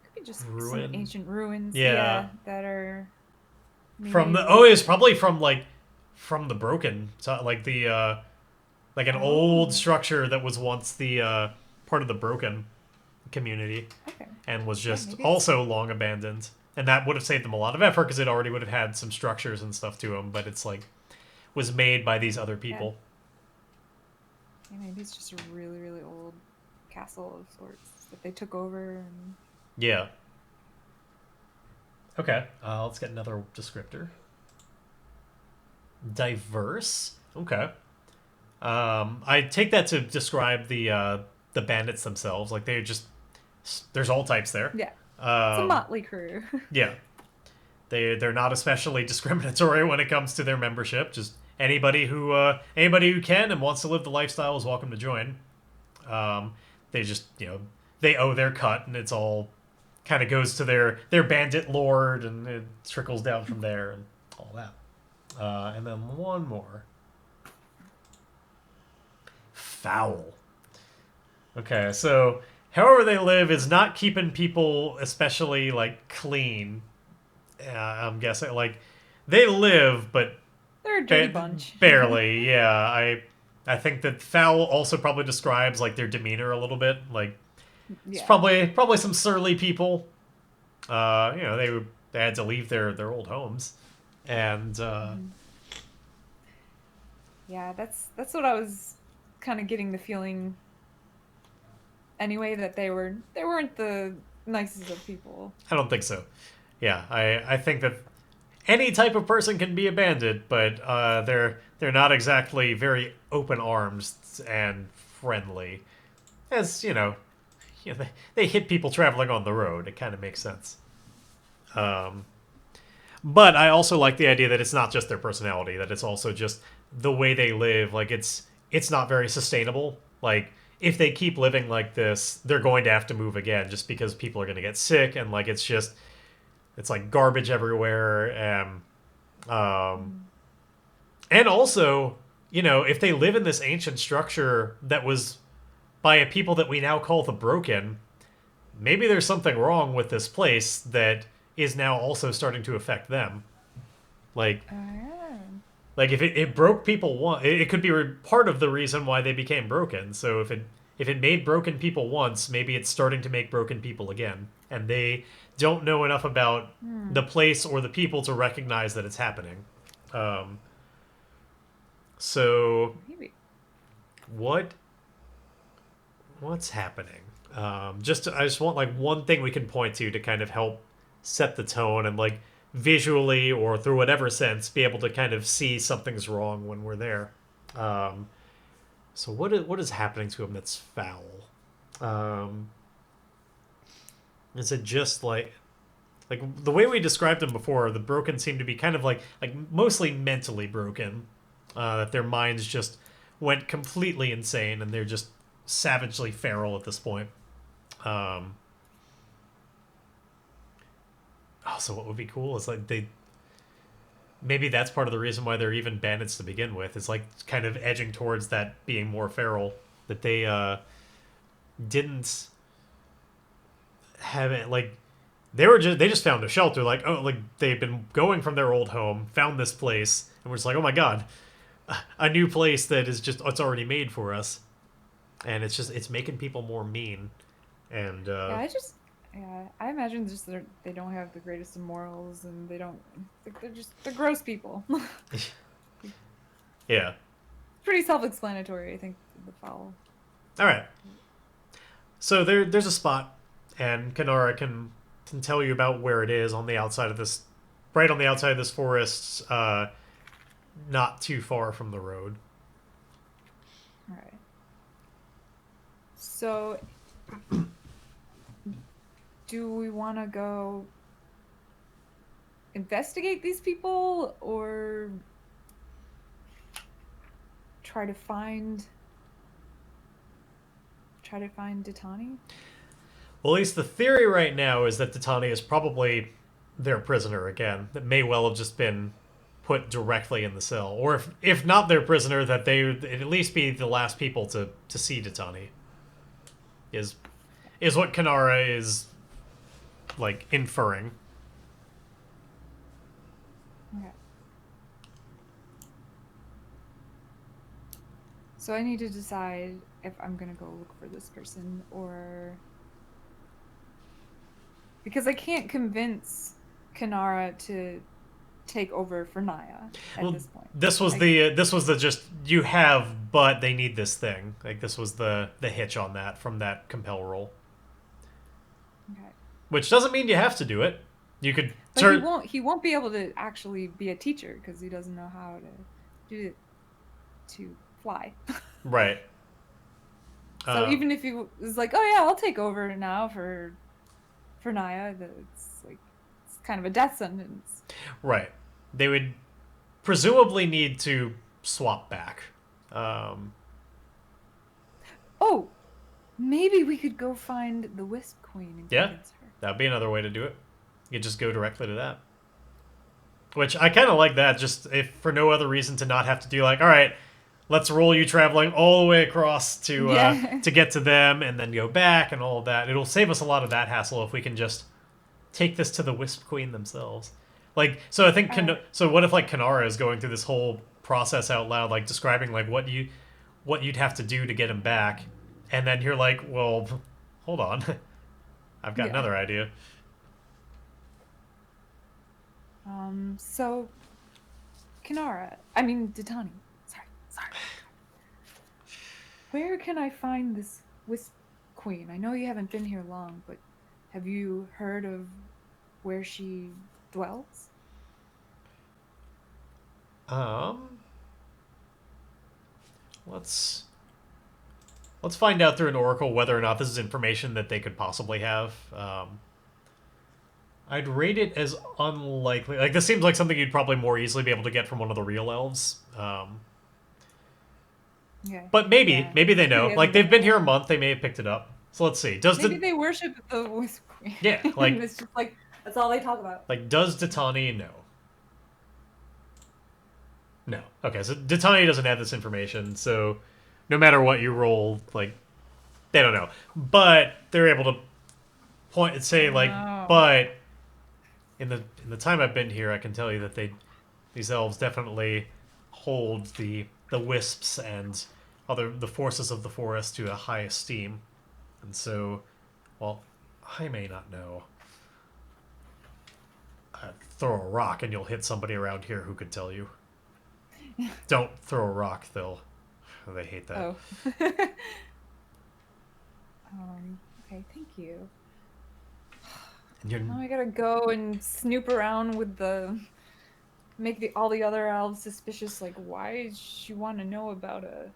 Could be just some ruin. ancient ruins, Yeah, yeah, that are from maybe. the it's probably from the broken, so like the like an old Oh, structure that was once the part of the broken community okay. and was Yeah, just maybe it's. also long abandoned. And that would have saved them a lot of effort because it already would have had some structures and stuff to them, but it's like was made by these other Yeah, people. yeah, maybe it's just a really, really old castle of sorts that they took over. And Yeah. Okay. Let's get another descriptor. Diverse. Okay. I take that to describe the bandits themselves. Like they're just there's all types there. yeah, it's a Um, motley crew. yeah. They're not especially discriminatory when it comes to their membership. Just anybody who can and wants to live the lifestyle is welcome to join. Um, they just they owe their cut, and it's all kind of goes to their bandit lord, and it trickles down from there and all that. And then one more foul. Okay, so however they live is not keeping people especially like clean. I'm guessing like they live, but They're a dirty bunch. barely. Yeah, I think that foul also probably describes like their demeanor a little bit. Like it's Yeah. probably some surly people. They had to leave their old homes, and Mhm. Yeah, that's what I was kind of getting the feeling anyway that they weren't the nicest of people. I don't think so. Yeah, I think that any type of person can be a bandit, but they're not exactly very open arms and friendly. As they hit people traveling on the road. It kind of makes sense. Um, but I also like the idea that it's not just their personality; that it's also just the way they live. Like it's not very sustainable. Like if they keep living like this, they're going to have to move again, just because people are going to get sick, and like it's like garbage everywhere, Mm. and also if they live in this ancient structure that was by a people that we now call the Broken, maybe there's something wrong with this place that is now also starting to affect them. Like, Ah. like if it broke people once, it could be part of the reason why they became broken. So if it made broken people once, maybe it's starting to make broken people again, and they don't know enough about Hmm. the place or the people to recognize that it's happening. Um, so Maybe. what what's happening? I just want like one thing we can point to kind of help set the tone and like visually or through whatever sense be able to kind of see something's wrong when we're there. Um, so what is happening to him that's foul? Um, is it just like the way we described them before? The broken seem to be kind of like mostly mentally broken. That their minds just went completely insane and they're just savagely feral at this point. Um, so what would be cool is like they maybe that's part of the reason why they're even bandits to begin with. It's like kind of edging towards that being more feral. That they didn't have it like they just found a shelter like oh like they've been going from their old home found this place and we're just like oh my god a new place that is just it's already made for us, and it's making people more mean. And Yeah, yeah, I imagine just they don't have the greatest of morals, and they're gross people. yeah. Pretty self-explanatory, I think, the foul. All right. So there's a spot, and Kanara can tell you about where it is on the outside of this, right on the outside of this forest, not too far from the road. All right. So, do we want to go investigate these people or try to find Ditani? Well, at least the theory right now is that Ditani is probably their prisoner again. That may well have just been put directly in the cell, or if not their prisoner, that they would at least be the last people to see Ditani. Is what Kanara is like inferring. Okay. So I need to decide if I'm gonna go look for this person or because I can't convince Kanara to take over for Naya at Well, this point. this was the just you have, but they need this thing. Like this was the hitch on that from that compel roll, Okay. which doesn't mean you have to do it. You could But turn he won't be able to actually be a teacher because he doesn't know how to do it to fly. right. So even if he was like, "Oh yeah, I'll take over now for Naya," it's like it's kind of a death sentence. Right. They would presumably need to swap back. Oh, maybe we could go find the Wisp Queen and Yeah, convince her. that'd be another way to do it. You could just go directly to that. Which I kind of like that, just if for no other reason to not have to do like, all right, let's roll you traveling all the way across Yeah. to get to them and then go back and all of that. It'll save us a lot of that hassle if we can just take this to the Wisp Queen themselves. Like, so I think so. What if like Kanara is going through this whole process out loud, like describing like what you'd have to do to get him back, and then you're like, well, hold on, I've got Yeah. another idea. So Kanara, I mean Ditani. Sorry. Where can I find this Wisp Queen? I know you haven't been here long, but have you heard of where she dwells? Um, let's find out through an oracle whether or not this is information that they could possibly have. I'd rate it as unlikely. Like this seems like something you'd probably more easily be able to get from one of the real elves. Okay. But maybe Yeah. maybe they He know. hasn't Like they've been been here a around. month, they may have picked it up. So let's see. Does Maybe they worship the Wisp Queen. yeah And like it's just like that's all they talk about. does Ditani know? No. Okay, so Ditani doesn't have this information, so no matter what you roll, like they don't know. But they're able to point and say like, Oh. but in the time I've been here, I can tell you that these elves definitely hold the wisps and other the forces of the forest to a high esteem, and so, well, I may not know. Throw a rock and you'll hit somebody around here who could tell you. Don't throw a rock; they hate that. Oh. Okay, thank you. And you're Now I gotta go and snoop around with make all the other elves suspicious. Like, why does she want to know about a?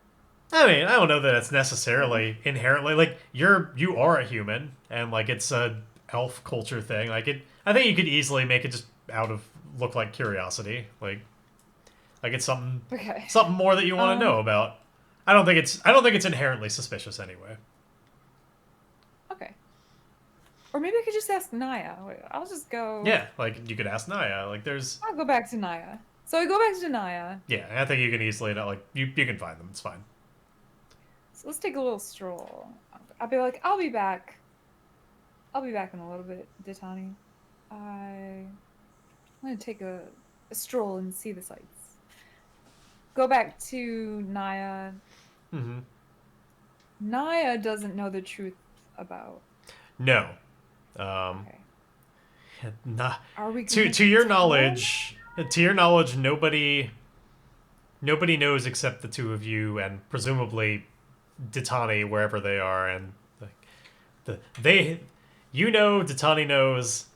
I mean, I don't know that it's necessarily inherently like you are a human and like it's a elf culture thing. Like it, I think you could easily make it just out of look like curiosity. Like it's Okay. something more that you want to know about. I don't think it's inherently suspicious anyway. Okay. Or maybe I could just ask Naya. Wait, I'll just go. Yeah, like you could ask Naya. Like there's I'll go back to Naya. So I go back to Naya. yeah, I think you can easily like you can find them. It's fine. So let's take a little stroll. I'll be like, I'll be back. I'll be back in a little bit, Ditani. I'm gonna take a stroll and see the sights. go back to Naya. Mm-hmm. Naya doesn't know the truth about. No. Um, Okay. nah. Are we To gonna to your tell? knowledge, to your knowledge, nobody knows except the two of you and presumably Ditani wherever they are, and they, you know, Ditani knows,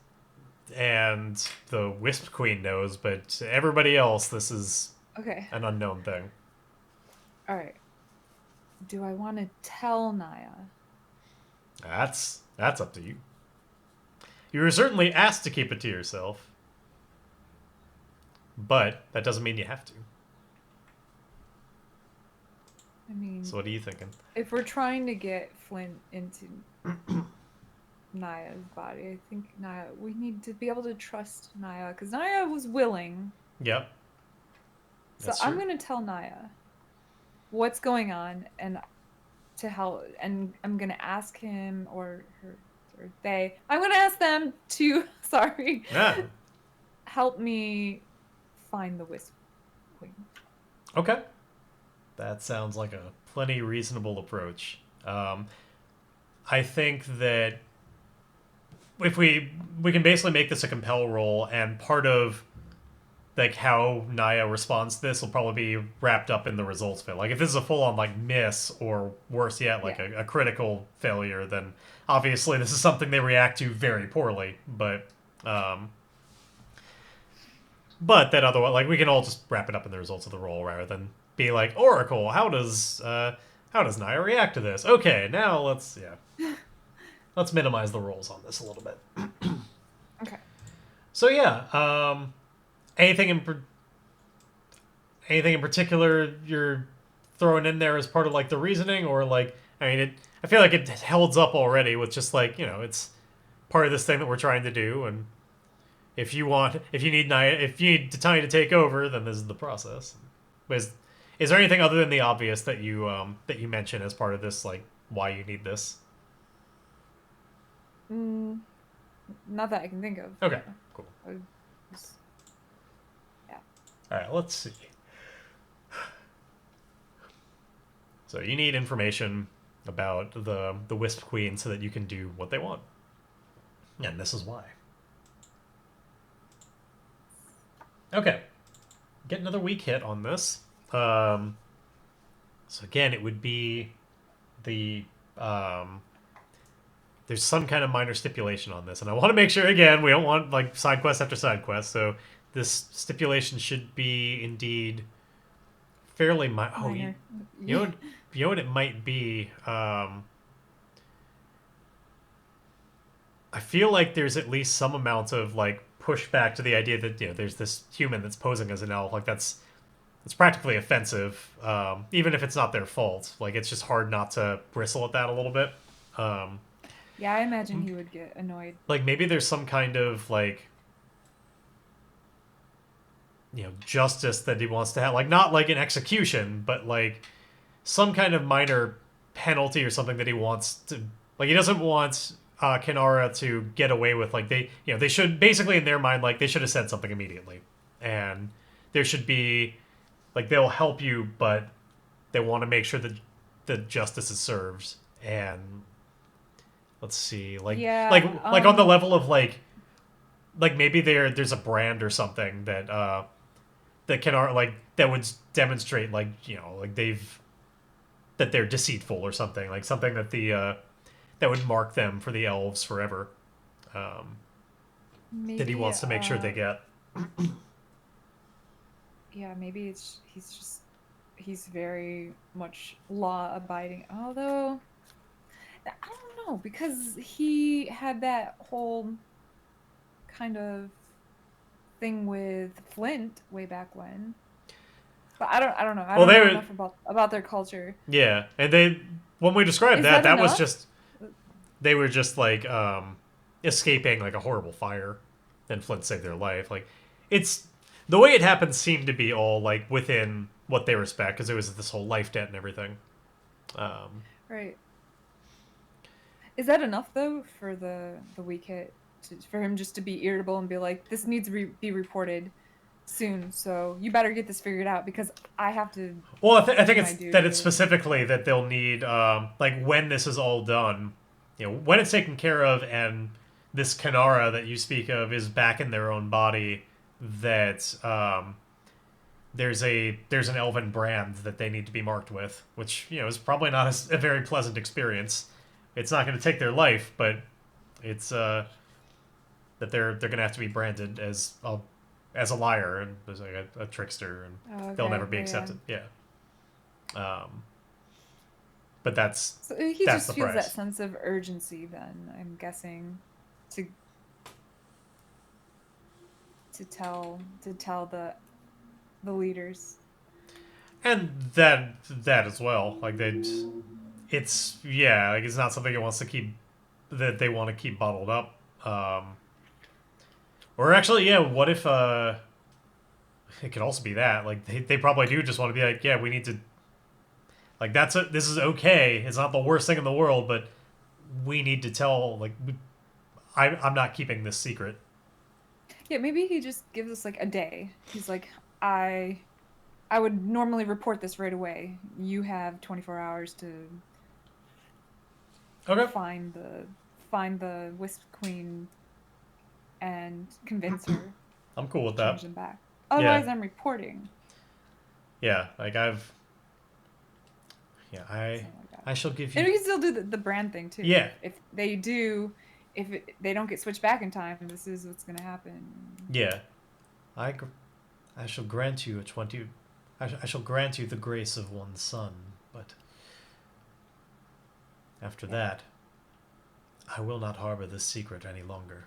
and the Wisp Queen knows, but everybody else, this is Okay. an unknown thing. All right. Do I want to tell Naya? That's up to you. You were certainly asked to keep it to yourself, but that doesn't mean you have to. I mean, So what are you thinking? if we're trying to get Flint into Naya's body, I think Naya, we need to be able to trust Naya because Naya was willing. Yep, So that's I'm true. going to tell Naya what's going on and to help. And I'm going to ask him or her or they, I'm going to ask them to, sorry, Yeah. help me find the Wisp Queen. Okay. That sounds like a plenty reasonable approach. I think that if we can basically make this a compel roll, and part of like how Naya responds to this will probably be wrapped up in the results of it. Like if this is a full on like miss, or worse yet, like Yeah. a critical failure, then obviously this is something they react to very poorly. Um, but that otherwise, like we can all just wrap it up in the results of the roll rather than be like Oracle. How does Naya react to this? Okay, now let's minimize the rolls on this a little bit. Okay. So yeah, anything anything in particular you're throwing in there as part of like the reasoning, or like I mean it. I feel like it holds up already with just like it's part of this thing that we're trying to do, and if you need Naya, if you need Ditani to take over, then this is the process. Is there anything other than the obvious that you mention as part of this, like why you need this? Mm, not that I can think of. Okay, cool. I was- yeah. All right, let's see. So you need information about the Wisp Queen so that you can do what they want, and this is why. Okay, get another weak hit on this. So again, it would be the there's some kind of minor stipulation on this, and I want to make sure again we don't want like side quest after side quest. So this stipulation should be indeed fairly Oh, Minor. you know what, you know what it might be. I feel like there's at least some amount of like pushback to the idea that there's this human that's posing as an elf. Like it's practically offensive, even if it's not their fault. Like it's just hard not to bristle at that a little bit. Um, Yeah, I imagine he would get annoyed. like maybe there's some kind of like justice that he wants to have, like not like an execution, but like some kind of minor penalty or something that he wants to, like he doesn't want Kinara to get away with, like they should basically in their mind, like they should have said something immediately, and there should be like they'll help you, but they want to make sure that the justice is served. And let's see, Yeah, like on the level of like maybe there's a brand or something that can like that would demonstrate like like that they're deceitful or something, like something that that would mark them for the elves forever, that he maybe wants to make sure they get. yeah, maybe he's very much law abiding. Although I don't know because he had that whole kind of thing with Flint way back when. But I don't know. I Well, don't they know were, enough about their culture. yeah, and they when we described Is that, that that was enough? just they were just like escaping like a horrible fire, and Flint saved their life. Like it's the way it happened seemed to be all like within what they respect, because it was this whole life debt and everything. Right. Is that enough though for the weak hit for him just to be irritable and be like, this needs to be reported soon, so you better get this figured out because I have to Well, I think do it's my due that it's diligence. specifically that they'll need, like, when this is all done, when it's taken care of, and this Kanara that you speak of is back in their own body, that there's an elven brand that they need to be marked with, which is probably not a very pleasant experience. It's not going to take their life, but it's that they're going to have to be branded as a liar and as like a trickster, and Oh, they'll never okay, be yeah. accepted. Yeah. But that's So he that's the just feels that price. sense of urgency then, I'm guessing, to to tell the leaders. And that as well. Like it's yeah, like it's not something it wants to keep that they want to keep bottled up. Or actually, yeah, what if it could also be that like they probably do just want to be like, yeah, we need to like this is okay. It's not the worst thing in the world, but we need to tell like I'm not keeping this secret. Yeah, maybe he just gives us like a day. He's like, I would normally report this right away. You have 24 hours to Okay, find the find the Wisp Queen and convince her I'm cool to with change that. them back. Yeah, Otherwise, I'm reporting. yeah. Like yeah, Something like that. I shall give And you. we can still do the brand thing too. Yeah, If they do, they don't get switched back in time, this is what's gonna happen. yeah. I I shall grant you a 20. I shall grant you the grace of one son, but after Yeah. that, I will not harbor this secret any longer.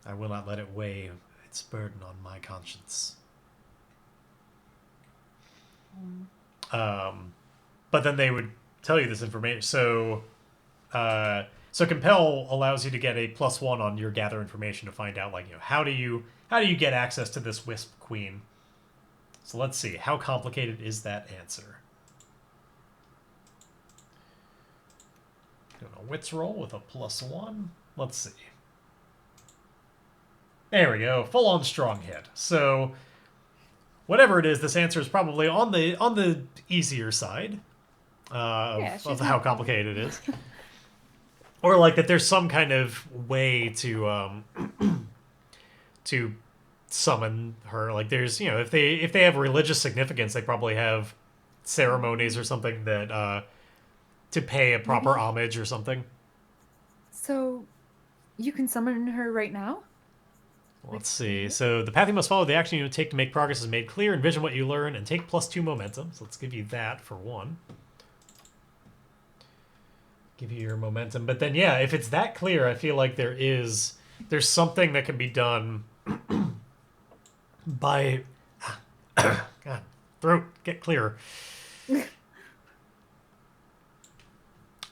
I will not let it weigh its burden on my conscience. Um, But then they would tell you this information. So compel allows you to get a +1 on your gather information to find out like how do you get access to this wisp queen. So let's see, how complicated is that answer? Doing a wits roll with a +1. Let's see. There we go, full on strong hit. So whatever it is, this answer is probably on the easier side yeah, of she's how not. complicated it is. Or like that there's some kind of way to summon her. Like there's if they have religious significance, they probably have ceremonies or something that to pay a proper Maybe. homage or something. So you can summon her right now. Like Let's right see. here. So the path you must follow, the action you take to make progress is made clear. Envision what you learn and take +2 momentum. So let's give you that for one. Give you your momentum. But then yeah, if it's that clear, I feel like there's something that can be done by God, throat, get clear.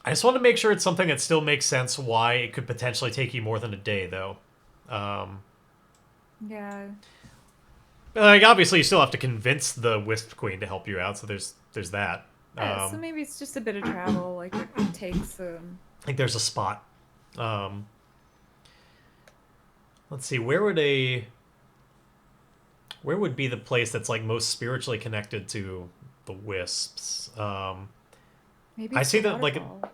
I just want to make sure it's something that still makes sense why it could potentially take you more than a day, though. Yeah. Like obviously, you still have to convince the Wisp Queen to help you out, so there's that. So maybe it's just a bit of travel. Like it takes. I think there's a spot. Um, let's see, where would be the place that's like most spiritually connected to the wisps? Maybe I it's see the that like waterfall.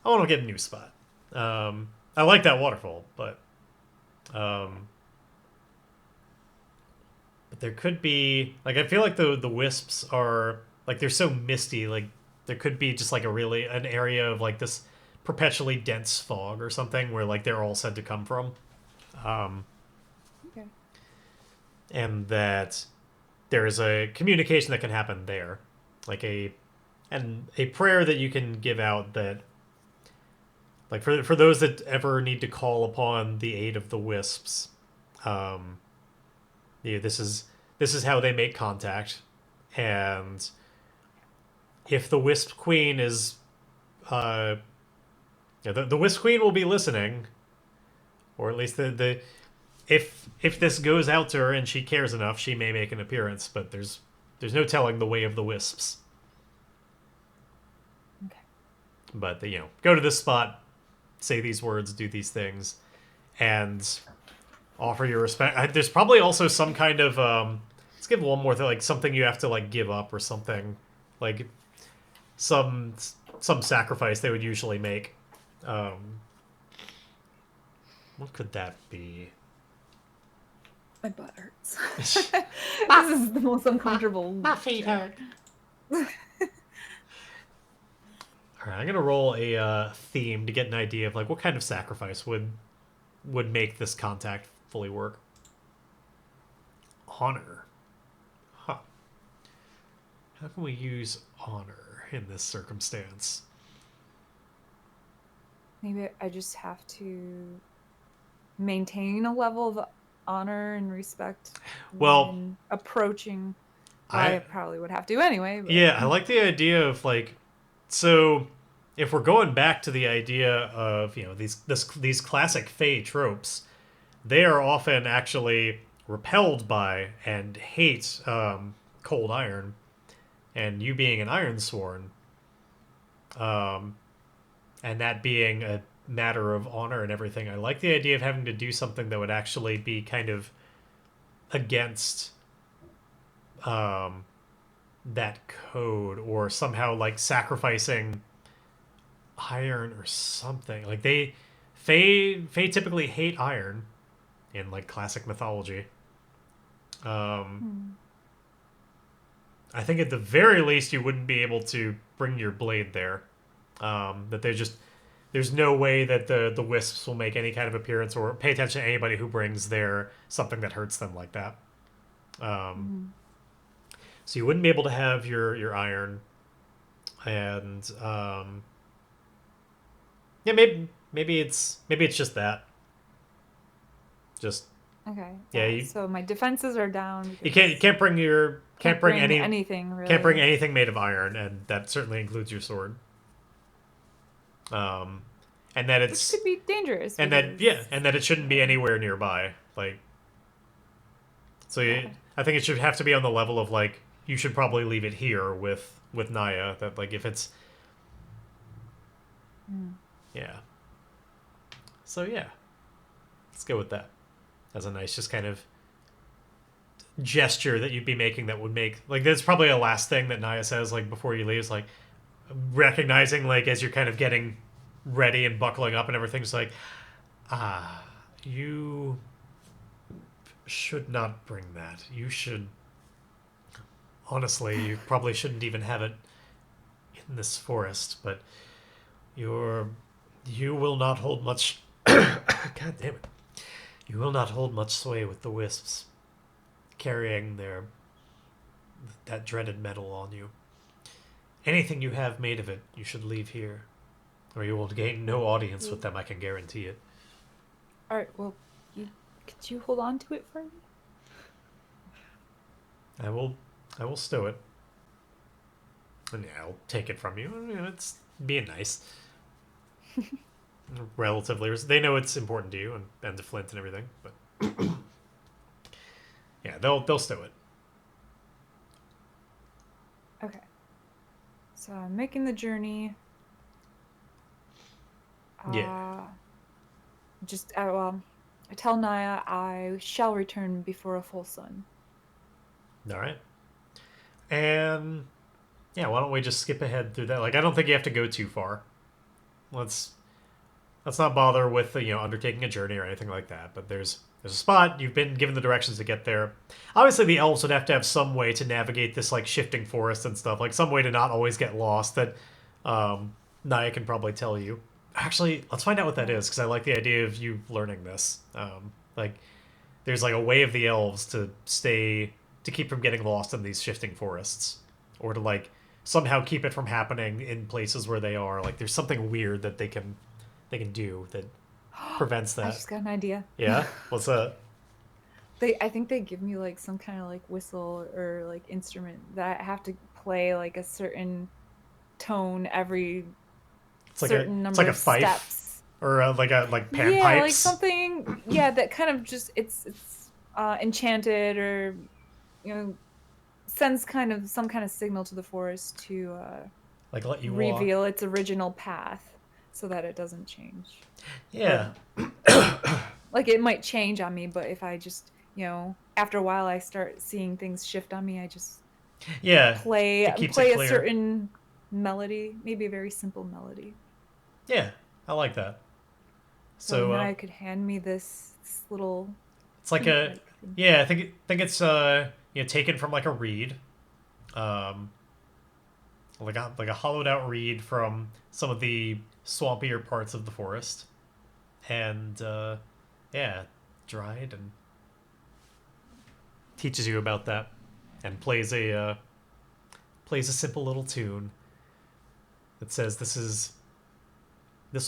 I want to get a new spot. I like that waterfall, but there could be like I feel like the wisps are like they're so misty. Like there could be just like an area of like this perpetually dense fog or something where like they're all said to come from, Okay. and that there is a communication that can happen there, like a prayer that you can give out that like for those that ever need to call upon the aid of the wisps. Um, yeah, this is how they make contact, and if the Wisp Queen is, uh, yeah, the Wisp Queen will be listening, or at least the if this goes out to her and she cares enough, she may make an appearance. But there's no telling the way of the wisps. Okay. But go to this spot, say these words, do these things, and offer your respect. There's probably also some kind of let's give one more thing, like something you have to like give up or something, like some some sacrifice they would usually make. Um, what could that be? My butt hurts. This is the most uncomfortable. My feet hurt. All right, I'm gonna roll a theme to get an idea of like what kind of sacrifice would make this contact fully work. Honor. Huh. How can we use honor in this circumstance? Maybe I just have to maintain a level of honor and respect Well, when approaching. I I probably would have to anyway. But... yeah, I like the idea of like, so if we're going back to the idea of these classic Fey tropes, they are often actually repelled by and hate cold iron, and you being an Ironsworn, um, and that being a matter of honor and everything. I like the idea of having to do something that would actually be kind of against um, that code, or somehow like sacrificing iron or something. Like Fae typically hate iron in like classic mythology. Um, I think at the very least you wouldn't be able to bring your blade there. That there's no way that the wisps will make any kind of appearance or pay attention to anybody who brings their something that hurts them like that. So you wouldn't be able to have your iron, and yeah, maybe it's just that. Just Okay. yeah, So my defenses are down. you can't bring your can't bring any anything really. can't bring anything made of iron, and that certainly includes your sword. And that it's Which could be dangerous. and that it shouldn't be anywhere nearby. Like, so I think it should have to be on the level of like you should probably leave it here with Naya. That like if it's yeah. So yeah, let's go with that. As a nice, just kind of gesture that you'd be making that would make like that's probably a last thing that Naya says like before you leave, is like recognizing like as you're kind of getting ready and buckling up and everything's like you should not bring that. You should honestly you probably shouldn't even have it in this forest, but you will not hold much God damn it. You will not hold much sway with the wisps carrying that dreaded metal on you. Anything you have made of it, you should leave here, or you will gain no audience with them, I can guarantee it. Alright, well, could you hold on to it for me? I will stow it. And yeah, I'll take it from you. I mean, it's being nice. Relatively. They know it's important to you and to Flint and everything, but yeah, they'll stow it. Okay. So I'm making the journey. Yeah. Well, I tell Naya I shall return before a full sun. All right. And yeah, why don't we just skip ahead through that? Like, I don't think you have to go too far. Let's not bother with undertaking a journey or anything like that. But there's a spot, you've been given the directions to get there. Obviously, the elves would have to have some way to navigate this like shifting forest and stuff, like some way to not always get lost. That Naya can probably tell you. Actually, let's find out what that is, because I like the idea of you learning this. Like, there's like a way of the elves to keep from getting lost in these shifting forests, or to like somehow keep it from happening in places where they are. Like, there's something weird that they can do that prevents that. I just got an idea. Yeah? What's that? I think they give me like some kind of like whistle or like instrument that I have to play like a certain tone every number of fife, steps. or like panpipes. Yeah, like something. Yeah, that kind of just it's enchanted, or sends some kind of signal to the forest to like let you reveal walk. its original path, so that it doesn't change. Yeah. Like it might change on me, but if I just, after a while I start seeing things shift on me, I just Yeah, play it keeps it play a clear. certain melody, maybe a very simple melody. Yeah, I like that. So So now I could hand me this little it's like flute a like thing. yeah. I think it's taken from like a reed, um, like a hollowed out reed from some of the swampier parts of the forest, and yeah, dried and teaches you about that, and plays a simple little tune that says this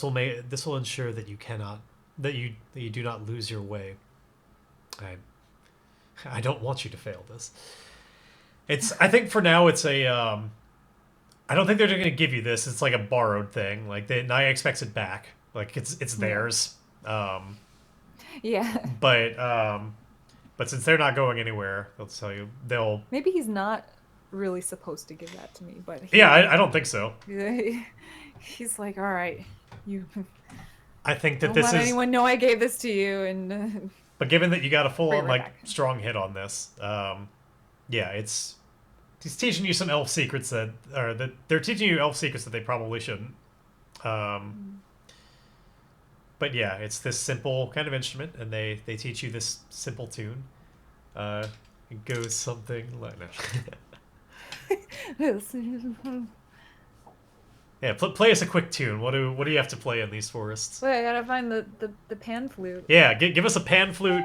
will ensure that you do not lose your way. I I don't want you to fail this. I think for now it's a I don't think they're going to give you this. It's like a borrowed thing. Like Naya expects it back. Like it's Yeah. theirs. Yeah. But but since they're not going anywhere, they'll tell you they'll. Maybe he's not really supposed to give that to me, but Yeah, I don't think so. he's like, all right, you I think that don't this let is. anyone know I gave this to you, and But given that you got a full bring on it right like back. strong hit on this, yeah, it's he's teaching you some elf secrets that they're teaching you elf secrets that they probably shouldn't. Um, Mm. but yeah, it's this simple kind of instrument, and they teach you this simple tune. It goes something like no. Yeah, play us a quick tune. What do you have to play in these forests? Wait, I gotta find the pan flute. Yeah, give us a pan flute.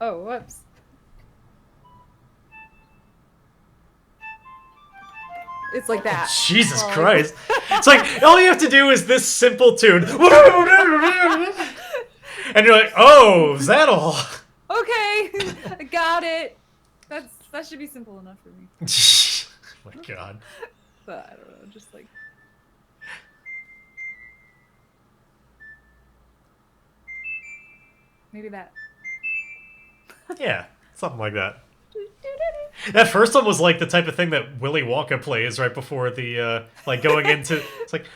Oh, whoops. It's like that. Jesus Well, Christ! It's like all you have to do is this simple tune, and you're like, oh, is that all? okay, I got it. That should be simple enough for me. Oh my God. But I don't know, just like maybe that. Yeah, something like that. That first one was like the type of thing that Willy Wonka plays right before the like going into it's like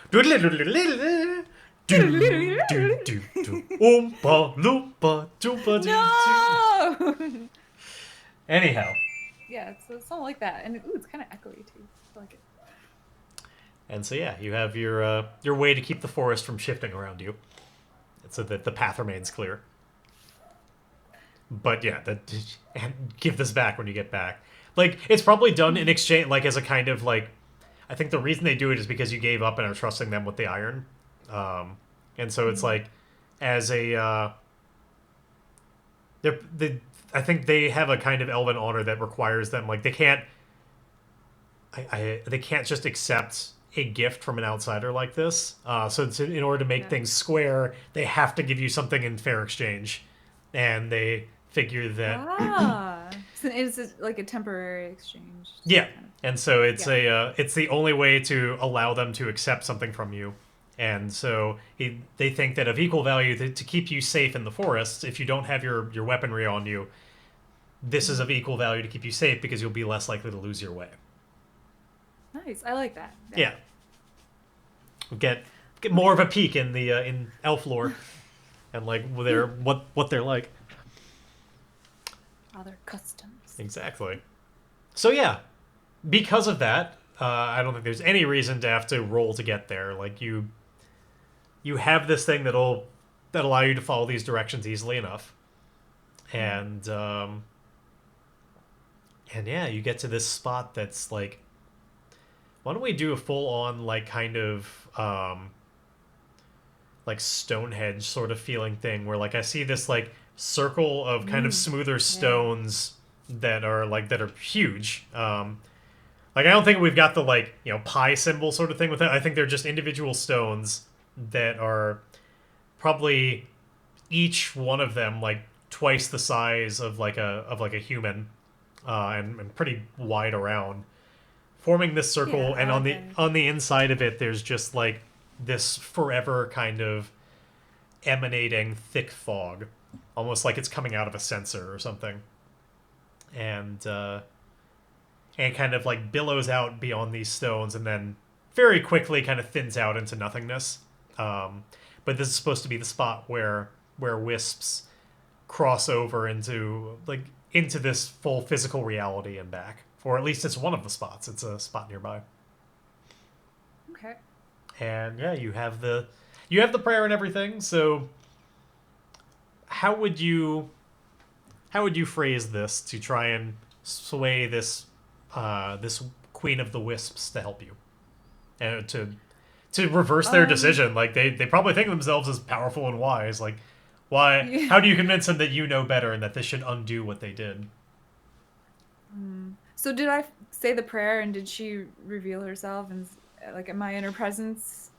oompa loompa doompa doo. No. Anyhow, Yeah, it's something like that, and ooh, it's kind of echoey too. I like it. and so yeah, you have your way to keep the forest from shifting around you, so that the path remains clear. But yeah, and give this back when you get back. Like it's probably done in exchange, like as a kind of like. I think the reason they do it is because you gave up and are trusting them with the iron, and so it's like, as a, I think they have a kind of elven honor that requires them like they can't, they can't just accept a gift from an outsider like this. So in order to make Yeah. things square, they have to give you something in fair exchange, and they figure that Ah, so it's just like a temporary exchange. yeah, Kind of. and so it's Yeah. it's the only way to allow them to accept something from you, and so they think that of equal value to keep you safe in the forest. If you don't have your weaponry on you, this is of equal value to keep you safe because you'll be less likely to lose your way. Nice. I like that. Yeah, get more of a peek in the in elf lore, and like what they're like. Other customs. Exactly. So yeah, because of that, I don't think there's any reason to have to roll to get there. Like you have this thing that allow you to follow these directions easily enough, and yeah, you get to this spot that's like, why don't we do a full on like kind of like Stonehenge sort of feeling thing where like I see this like circle of kind of smoother stones that are huge. Like I don't think we've got the like pi symbol sort of thing with it. I think they're just individual stones that are probably each one of them like twice the size of like a human, and pretty wide around, forming this circle. Yeah, I And like that. on the inside of it, there's just like this forever kind of emanating thick fog, almost like it's coming out of a sensor or something, and kind of like billows out beyond these stones, and then very quickly kind of thins out into nothingness. But this is supposed to be the spot where where wisps cross over into this full physical reality and back. Or at least it's one of the spots. It's a spot nearby. Okay. And yeah, you have the prayer and everything. So how would you phrase this to try and sway this Queen of the Wisps to help you and to reverse their decision? Like they probably think of themselves as powerful and wise. Like why? Yeah. How do you convince them that you know better and that this should undo what they did? So did I say the prayer and did she reveal herself and like am I in her presence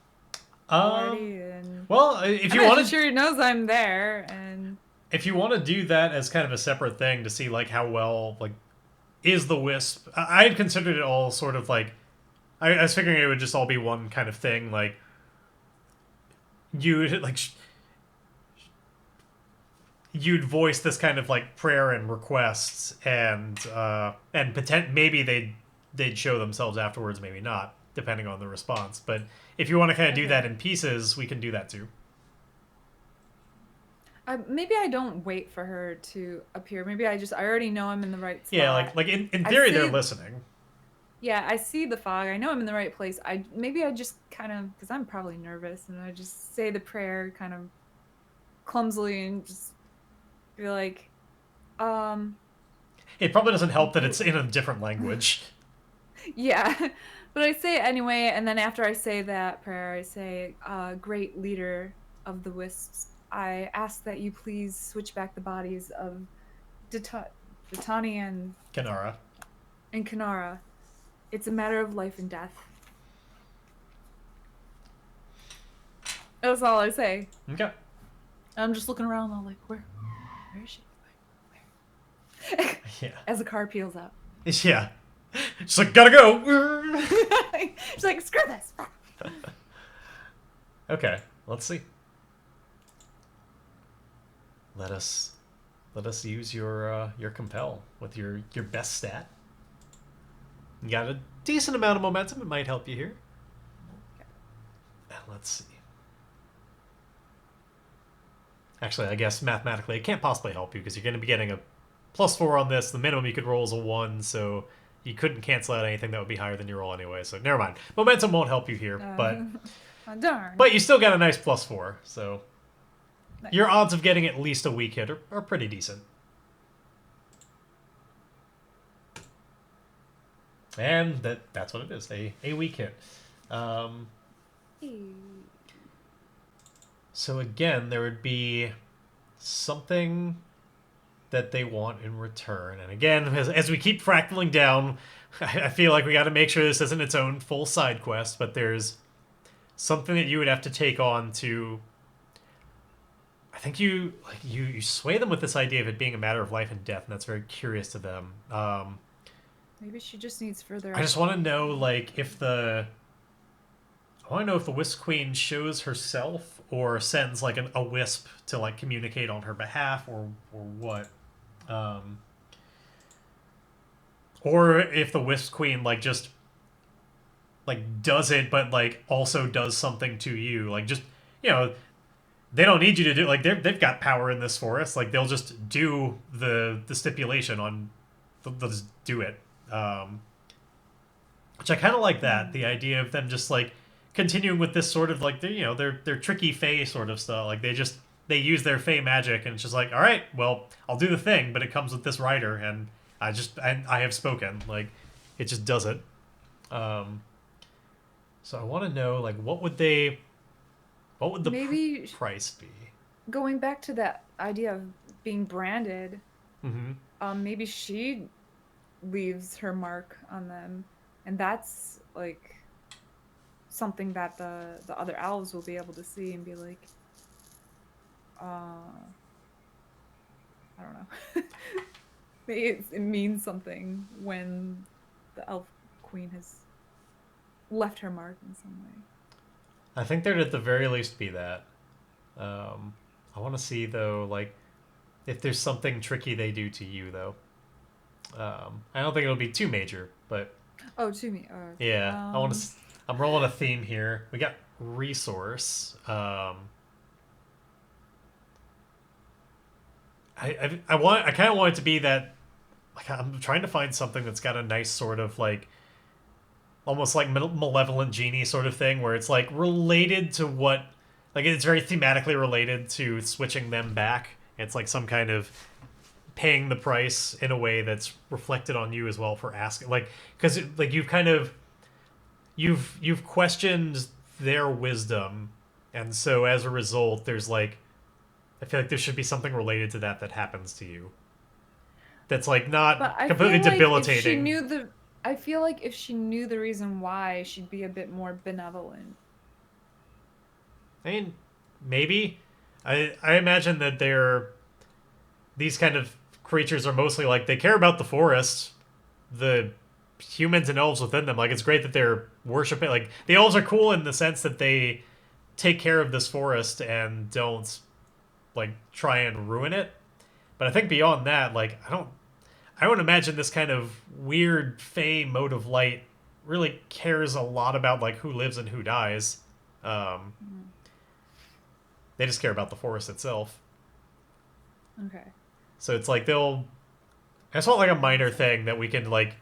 Um. already? And Well, if I'm you want actually to, sure he knows I'm there. And if you want to do that as kind of a separate thing to see like how well like is the wisp. I had considered it all sort of like I was figuring it would just all be one kind of thing. Like you like you'd voice this kind of like prayer and requests and maybe they'd show themselves afterwards, maybe not, depending on the response. But if you want to kind of do okay. that in pieces, we can do that too. Maybe I don't wait for her to appear. Maybe I already know I'm in the right Yeah, spot. like in I theory they're see, listening. yeah, I see the fog. I know I'm in the right place. Maybe I just kind of, because I'm probably nervous, and I just say the prayer kind of clumsily and just be like, um, It probably doesn't help that it's in a different language. yeah. But I say it anyway, and then after I say that prayer, I say, great leader of the wisps, I ask that you please switch back the bodies of Ditani Kanara. and Kanara. It's a matter of life and death. That's all I say. Okay. I'm just looking around, all like, where is she? Where? Yeah. As the car peels out. Yeah. Just like gotta go. She's like, screw this. Okay, let's see. Let us use your compel with your best stat. You got a decent amount of momentum. It might help you here. And let's see. Actually, I guess mathematically it can't possibly help you because you're going to be getting a +4 on this. The minimum you could roll is a 1, so you couldn't cancel out anything that would be higher than your roll anyway. So never mind. Momentum won't help you here, Darn. but you still got a nice +4. So Nice. your odds of getting at least a weak hit are pretty decent. And that's what it is, a weak hit. So again, there would be something that they want in return. And again, as we keep fractaling down, I feel like we got to make sure this isn't its own full side quest, but there's something that you would have to take on to... I think you sway them with this idea of it being a matter of life and death, and that's very curious to them. Maybe she just needs further. I just want to know, like, if the... I want to know if the Wisp Queen shows herself or sends, like, a wisp to, like, communicate on her behalf or what. Or if the Wisp Queen, like, just, like, does it, but, like, also does something to you. Like, just, you know, they don't need you to do... Like, they've got power in this forest. Like, they'll just do the stipulation on... They'll just do it. Which I kind of like that. The idea of them just, like, continuing with this sort of, like, their tricky Fae sort of stuff. Like, they use their Fae magic, and it's just like, all right, well, I'll do the thing, but it comes with this rider, and I have spoken. Like, it just does it. So I want to know, like, what would the Maybe price be? going back to that idea of being branded, maybe she leaves her mark on them, and that's like something that the other elves will be able to see and be like, I don't know. Maybe it means something when the elf queen has left her mark in some way. I think there'd at the very least be that. I want to see, though, like, if there's something tricky they do to you, though. I don't think it'll be too major, but... Oh, to me. Yeah, I'm rolling a theme here. We got resource. I kind of want it to be that, like, I'm trying to find something that's got a nice sort of like almost like malevolent genie sort of thing where it's like related to what, like it's very thematically related to switching them back. It's like some kind of paying the price in a way that's reflected on you as well for asking, like, because like you've kind of you've questioned their wisdom, and so as a result there's like, I feel like there should be something related to that that happens to you that's like But not I completely feel like if she debilitating. knew the I feel like if she knew the reason why, she'd be a bit more benevolent. I mean, maybe. I imagine that these kind of creatures are mostly like they care about the forest, the humans and elves within them. Like it's great that they're worshiping. Like the elves are cool in the sense that they take care of this forest and don't like try and ruin it. But I think beyond that, like I don't imagine this kind of weird fey mode of light really cares a lot about like who lives and who dies. Um, Mm, they just care about the forest itself. okay, So it's like they'll. It's not like a that makes minor sense. thing that we can like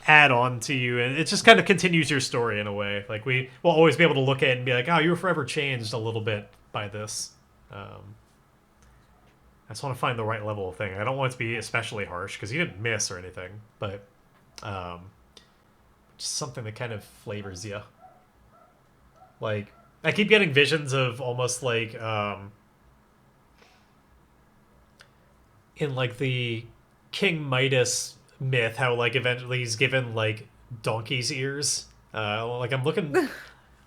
add on to you, and it just kind of continues your story in a way. Like we will always be able to look at it and be like, "Oh, you were forever changed a little bit by this." I just want to find the right level of thing. I don't want it to be especially harsh because you didn't miss or anything, but um, just something that kind of flavors you. Like I keep getting visions of almost like in like the King Midas myth, how like eventually he's given like donkey's ears. Like I'm looking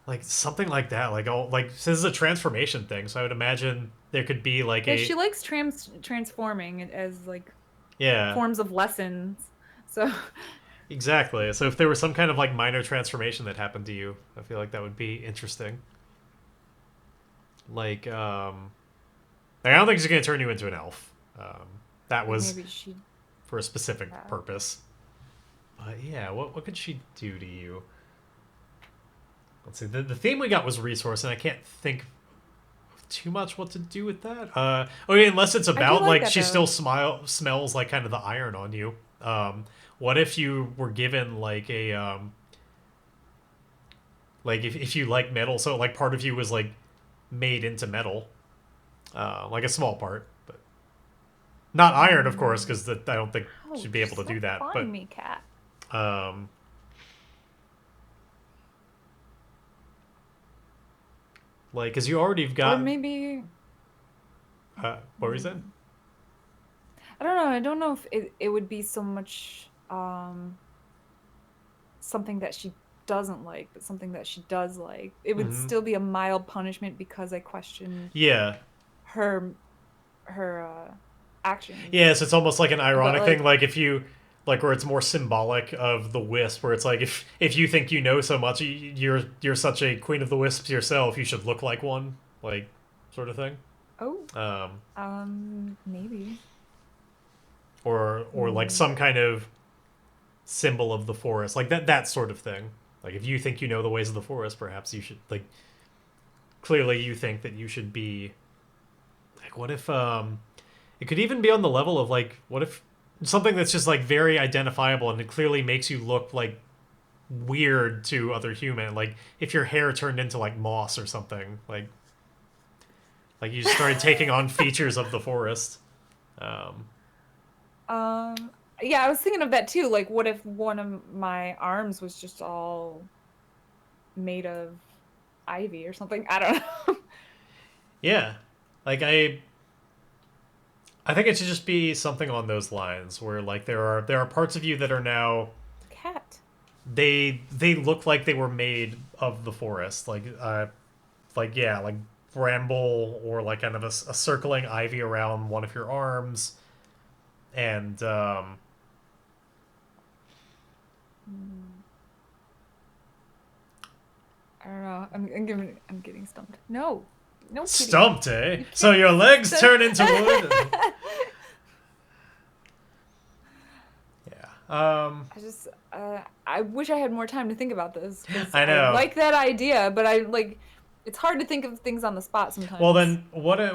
like something like that. Like oh, like this is a transformation thing, so I would imagine there could be like Yeah, she a likes transforming it as like yeah, forms of lessons. So, exactly. So if there was some kind of like minor transformation that happened to you, I feel like that would be interesting. Like I don't think she's gonna turn you into an elf. That like was maybe she for a specific have. purpose. But yeah, what could she do to you? Let's see. The theme we got was resource, and I can't think of too much what to do with that. Okay, unless it's I do about like like that she still though. smells like kind of the iron on you. What if you were given like a like if you like metal, so like part of you was like made into metal, like a small part, but not iron, of course, Mm, because I don't think she'd be ouch! able to do Stop that. clawing But me, cat. um, like, because you already have Or got maybe what were you saying? mm, I don't know. I don't know if it would be so much something that she doesn't like, but something that she does like. It would Hmm. still be a mild punishment because I questioned Yeah. her her actions. Yes, it's almost like an But ironic thing, like, like if you like where it's more symbolic of the wisp, where it's like if you think you know so much, you're such a queen of the wisps yourself, you should look like one, like sort of thing. oh, Um, maybe. or like Hmm. some kind of symbol of the forest, like that sort of thing. Like if you think you know the ways of the forest, perhaps you should like clearly you think that you should be like what if it could even be on the level of like what if something that's just like very identifiable and it clearly makes you look like weird to other human, like if your hair turned into like moss or something, like you just started taking on features of the forest. um Um, yeah, I was thinking of that too. Like, what if one of my arms was just all made of ivy or something? I don't know. yeah, like I think it should just be something on those lines where like there are parts of you that are now Cat. they look like they were made of the forest, like yeah, like bramble or like kind of a circling ivy around one of your arms, and Hmm, I don't know. I'm getting stumped. No, no, kitty. stumped, eh? You So can't. your legs turn into wood. Yeah. I just, I wish I had more time to think about this because I I know. like that idea, but I like it's hard to think of things on the spot Well, sometimes. then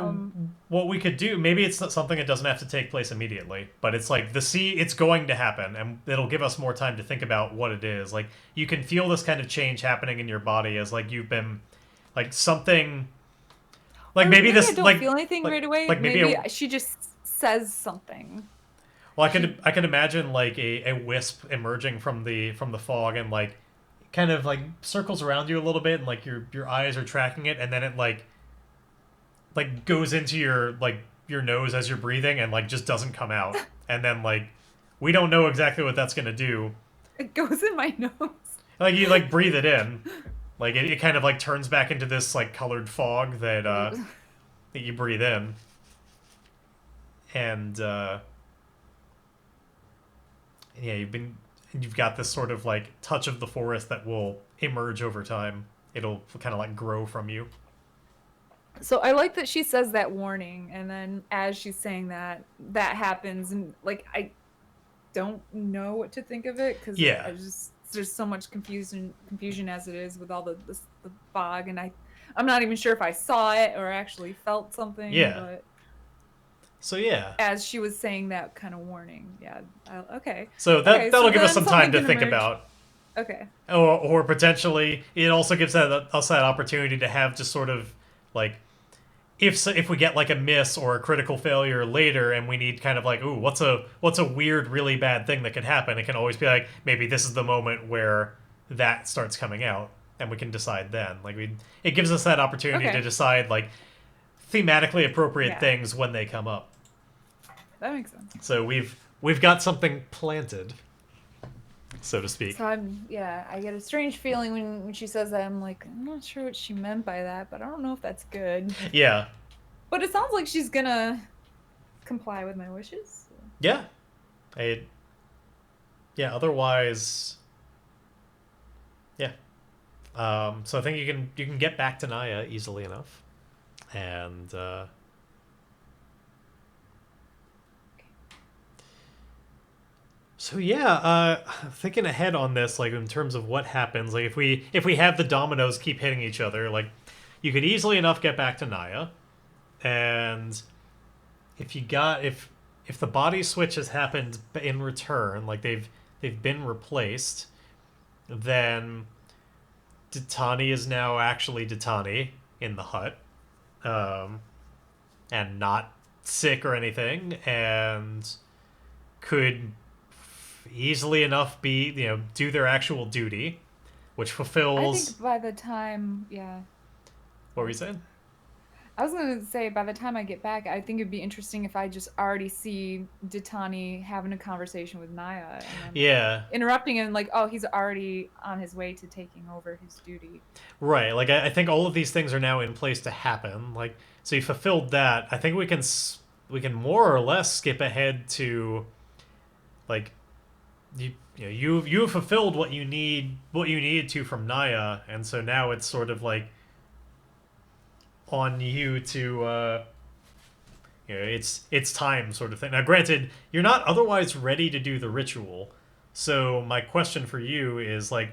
Um, what we could do? Maybe it's not something that doesn't have to take place immediately, but it's like the sea. It's going to happen, and it'll give us more time to think about what it is. Like you can feel this kind of change happening in your body as like you've been like something like or maybe maybe I this don't feel anything like right away. like maybe a Maybe she just says something. well She I could imagine like a wisp emerging from the fog and like kind of like circles around you a little bit and like your eyes are tracking it and then it like goes into your nose as you're breathing and like just doesn't come out and then like we don't know exactly what that's gonna do. it goes in my nose. Like you like breathe it in, like it kind of like turns back into this like colored fog that you breathe in, and yeah, you've got this sort of like touch of the forest that will emerge over time. It'll kind of like grow from you. So I like that she says that warning, and then as she's saying that, that happens, and like I don't know what to think of it because Yeah, I just there's so much confusion as it is with all the fog, and I'm not even sure if I saw it or actually felt something, yeah. but So yeah, as she was saying that kind of warning, yeah, okay, so okay, so that'll give us then some time something to can think emerge. about. Okay, Or potentially it also gives us that opportunity to have just sort of like if we get like a miss or a critical failure later and we need kind of like ooh what's a weird really bad thing that could happen, it can always be like maybe this is the moment where that starts coming out and we can decide then like we it gives us that opportunity to okay, decide like thematically appropriate yeah, things when they come up, that makes sense. so we've got something planted, so to speak. So yeah, I get a strange feeling when she says that. I'm like, I'm not sure what she meant by that, but I don't know if that's good. Yeah, But it sounds like she's gonna comply with my wishes. So. yeah. I, yeah, otherwise, yeah. So I think you can get back to Naya easily enough, and so yeah. Thinking ahead on this, like in terms of what happens, like if we have the dominoes keep hitting each other, like you could easily enough get back to Naya, and if you got if the body switch has happened in return, like they've been replaced, then Ditani is now actually Ditani in the hut, um, and not sick or anything, and could easily enough be do their actual duty, which I fulfills. think by the time, yeah. What were you saying? I was gonna say by the time I get back, I think it'd be interesting if I just already see Ditani having a conversation with Naya and then like Yeah, interrupting him, like, oh, he's already on his way to taking over his duty. right. Like I think all of these things are now in place to happen. Like so, you fulfilled that. I think we can more or less skip ahead to like you have fulfilled what you needed to from Naya, and so now it's sort of like on you to it's time sort of thing. Now, granted, you're not otherwise ready to do the ritual, so my question for you is like,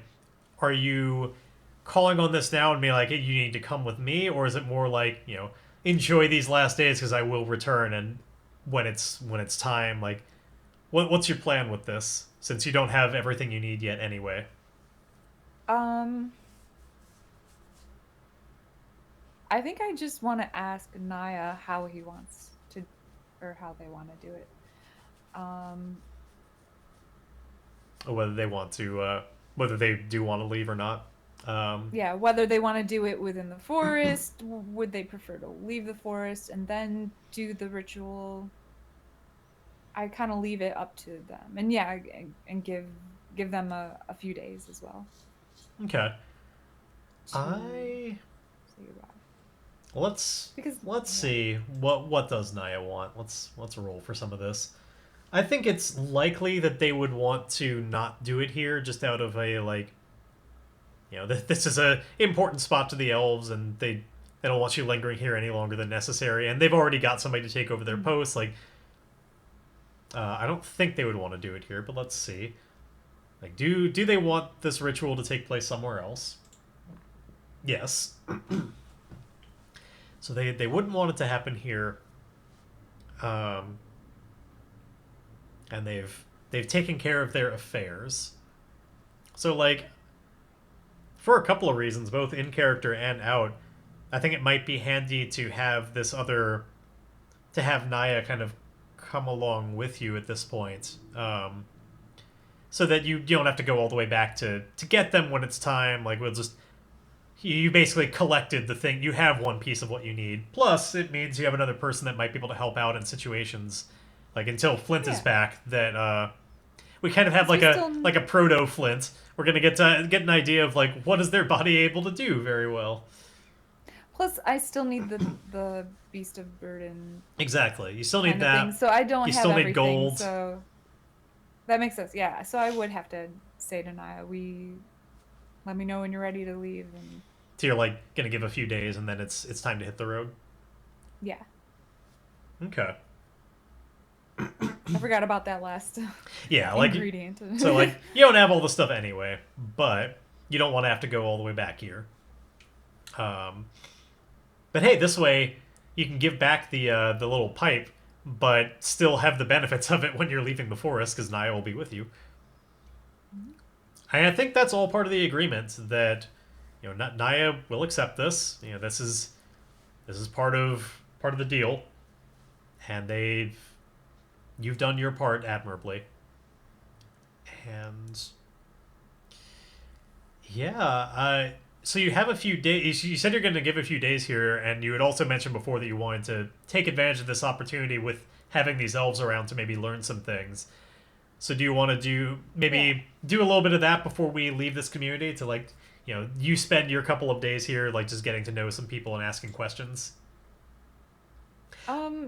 are you calling on this now and being like, hey, you need to come with me, or is it more like enjoy these last days because I will return and when it's time like what's your plan with this since you don't have everything you need yet anyway? Um, I think I just want to ask Naya how he wants to, or how they want to do it. Um, Or whether they want to whether they do want to leave or not. yeah, whether they want to do it within the forest, would they prefer to leave the forest and then do the ritual? I kind of leave it up to them, and yeah, and give them a few days as well Okay. to I say goodbye. let's Because let's yeah, see what does Naya want. Let's roll for some of this. I think it's likely that they would want to not do it here, just out of a like, this is a important spot to the elves, and they don't want you lingering here any longer than necessary, and they've already got somebody to take over their mm. post. Like, I don't think they would want to do it here, but let's see. Like, do they want this ritual to take place somewhere else? Yes. So they wouldn't want it to happen here. Um, and they've taken care of their affairs. So like for a couple of reasons, both in character and out, I think it might be handy to have to have Naya kind of come along with you at this point, so that you don't have to go all the way back to get them when it's time. Like we'll just you basically collected the thing. You have one piece of what you need. Plus, it means you have another person that might be able to help out in situations like until Flint is Yeah. back. That we kind of have 'Cause we still like a proto Flint. We're gonna get an idea of like what is their body able to do very well. plus I still need the beast of burden Exactly. You still need kind of thing. that. So I don't You have still need everything. gold. So that makes sense. Yeah. So I would have to say to Naya, we let me know when you're ready to leave and So you're like gonna give a few days and then it's time to hit the road. yeah. Okay. I forgot about that last Yeah, like ingredient. so like you don't have all the stuff anyway, but you don't want to have to go all the way back here. Um, but hey, this way you can give back the little pipe, but still have the benefits of it when you're leaving the forest because Naya will be with you. And I think that's all part of the agreement that Naya will accept this. This is part of the deal, and you've done your part admirably. And yeah, so you have a few days. You said you're going to give a few days here, and you had also mentioned before that you wanted to take advantage of this opportunity with having these elves around to maybe learn some things. So do you want to Yeah. do a little bit of that before we leave this community to like, you spend your couple of days here like just getting to know some people and asking questions?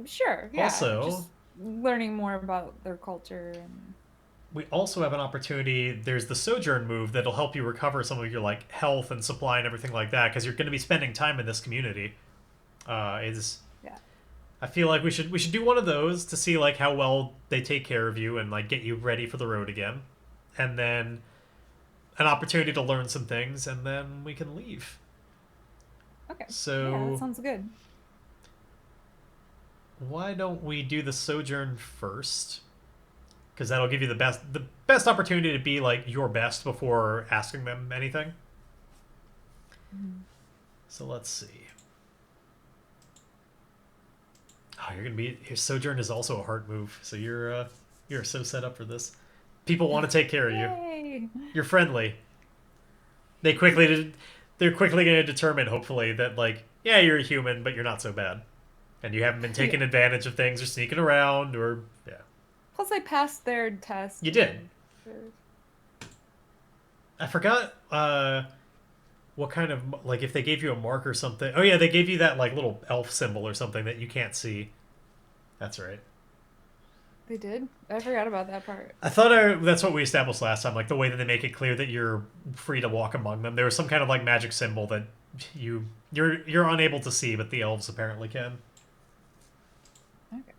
Sure. Yeah. Also, Just learning more about their culture and we also have an opportunity. There's the sojourn move that'll help you recover some of your like health and supply and everything like that because you're going to be spending time in this community. Is yeah. I feel like we should do one of those to see like how well they take care of you and like get you ready for the road again, and then an opportunity to learn some things, and then we can leave. Okay. Yeah, that So sounds good. why don't we do the sojourn first? Because that'll give you the best opportunity to be like your best before asking them anything. Mhm. So let's see. Oh, you're gonna be your sojourn is also a heart move, so you're so set up for this. People want to take care of you. Yay! You're friendly. They quickly they're quickly going to determine, hopefully, that like yeah, you're a human, but you're not so bad, and you haven't been taking Yeah. advantage of things or sneaking around or yeah. Plus, I passed their test. You did. And their- I forgot what kind of like if they gave you a mark or something. Oh yeah, they gave you that like little elf symbol or something that you can't see. That's right. They did. I forgot about that part. I thought that's what we established last time, like the way that they make it clear that you're free to walk among them. There was some kind of like magic symbol that you're unable to see, but the elves apparently can. Okay.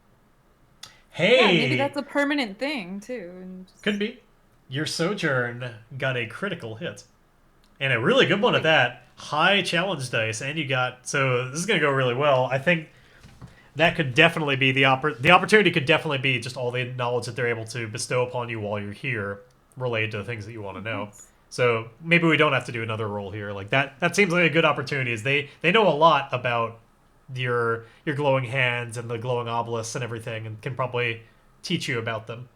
Yeah, maybe Hey, that's a permanent thing too. And could just, be. Your sojourn got a critical hit, and a really good one at wait. that. High challenge dice, and you got so this is gonna go really well. I think that could definitely be the opportunity could definitely be just all the knowledge that they're able to bestow upon you while you're here related to the things that you want to know. Nice. So maybe we don't have to do another roll here. Like that seems like a good opportunity. Is they know a lot about your glowing hands and the glowing obelisks and everything and can probably teach you about them.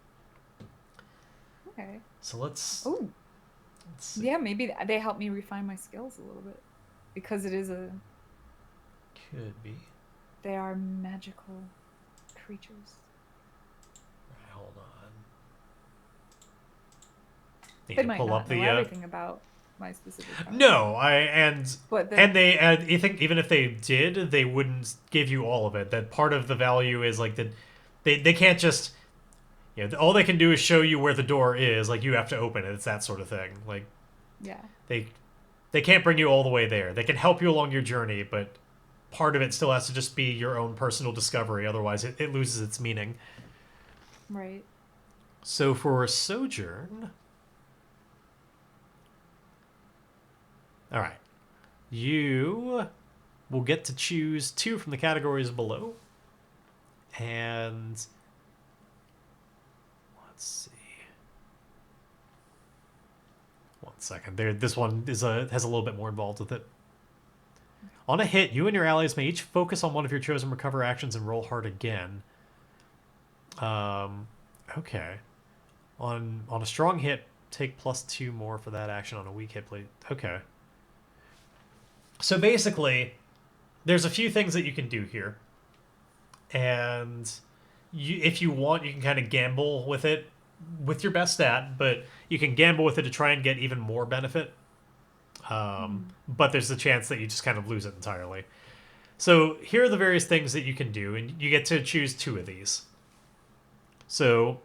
Okay. So Oh, let's see. yeah. Maybe they help me refine my skills a little bit because it is a. Could be. They are magical creatures. Hold on. Need They to might pull up not know the everything about my specific power. No, I and But the, and they and you think even if they did, they wouldn't give you all of it. That part of the value is like that they can't just all they can do is show you where the door is. Like you have to open it. It's that sort of thing. Like yeah. they they can't bring you all the way there. They can help you along your journey, but part of it still has to just be your own personal discovery. Otherwise, it loses its meaning. Right. So for a sojourn, all right, you will get to choose 2 from the categories below. And let's see. 1 second. There, this one has a little bit more involved with it. On a hit, you and your allies may each focus on one of your chosen recover actions and roll hard again. Okay. On a strong hit, take +2 more for that action. On a weak hit, play. Okay. So basically, there's a few things that you can do here. And if you want, you can kind of gamble with it with your best stat, but you can gamble with it to try and get even more benefit. But there's the chance that you just kind of lose it entirely. So here are the various things that you can do, and you get to choose 2 of these. So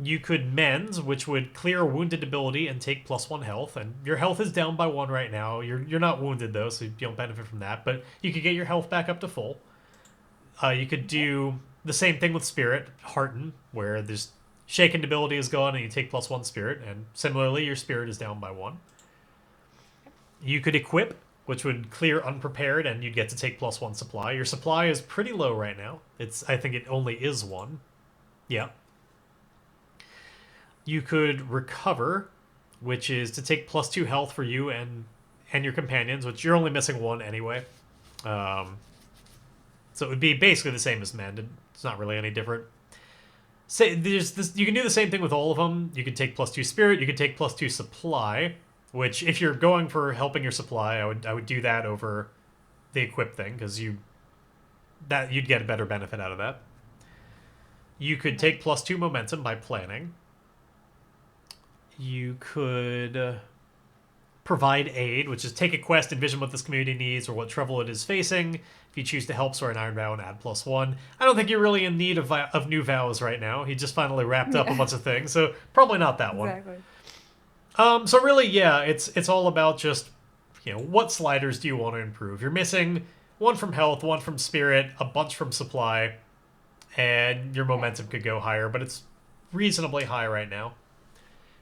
you could mend, which would clear a wounded ability and take +1 health, and your health is down by 1 right now. You're not wounded though, so you don't benefit from that, but you could get your health back up to full. You could do the same thing with Spirit, Hearten, where this shaken ability is gone and you take +1 Spirit, and similarly your Spirit is down by 1. You could equip, which would clear Unprepared, and you'd get to take +1 supply. Your supply is pretty low right now. I think it only is 1. Yeah. You could recover, which is to take +2 health for you and your companions, which you're only missing 1 anyway. So it would be basically the same as mend. It's not really any different. Say there's this. You can do the same thing with all of them. You could take +2 Spirit. You could take +2 supply. Which, if you're going for helping your supply, I would do that over the equip thing, because you'd get a better benefit out of that. You could take +2 momentum by planning. You could provide aid, which is take a quest, envision what this community needs or what trouble it is facing. If you choose to help, swear an iron vow and add +1. I don't think you're really in need of new vows right now. He just finally wrapped up a bunch of things, so probably not that one. Exactly. So really, yeah, it's all about just, what sliders do you want to improve? You're missing 1 from health, 1 from spirit, a bunch from supply, and your momentum could go higher, but it's reasonably high right now.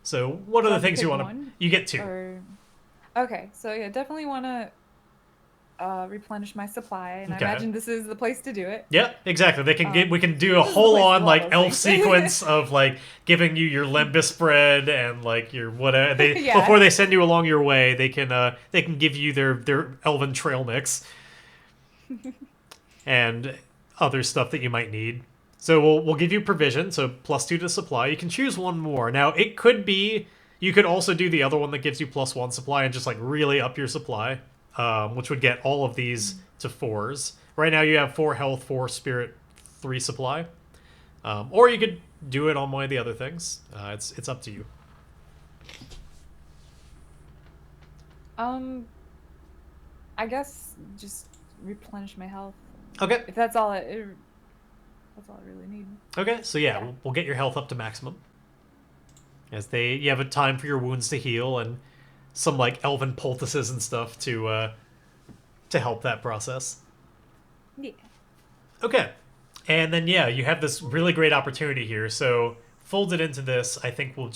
So what are the things you want to... You get 2. Okay, so yeah, definitely want to replenish my supply, and I imagine this is the place to do it. Yeah, exactly. We can do a whole on like elf sequence of like giving you your Lembus spread and like your whatever. Before they send you along your way, they can give you their elven trail mix and other stuff that you might need. So we'll give you provision, so +2 to supply. You can choose 1 more. Now it could be you could also do the other one that gives you +1 supply and just like really up your supply. Which would get all of these to 4s. Right now you have 4 health, 4 spirit, 3 supply. Or you could do it on one of the other things. It's up to you. I guess just replenish my health. Okay. If that's all that's all I really need. Okay, so yeah. We'll get your health up to maximum. You have a time for your wounds to heal and some like elven poultices and stuff to help that process. Yeah. Okay. And then you have this really great opportunity here. So folded into this, I think we'll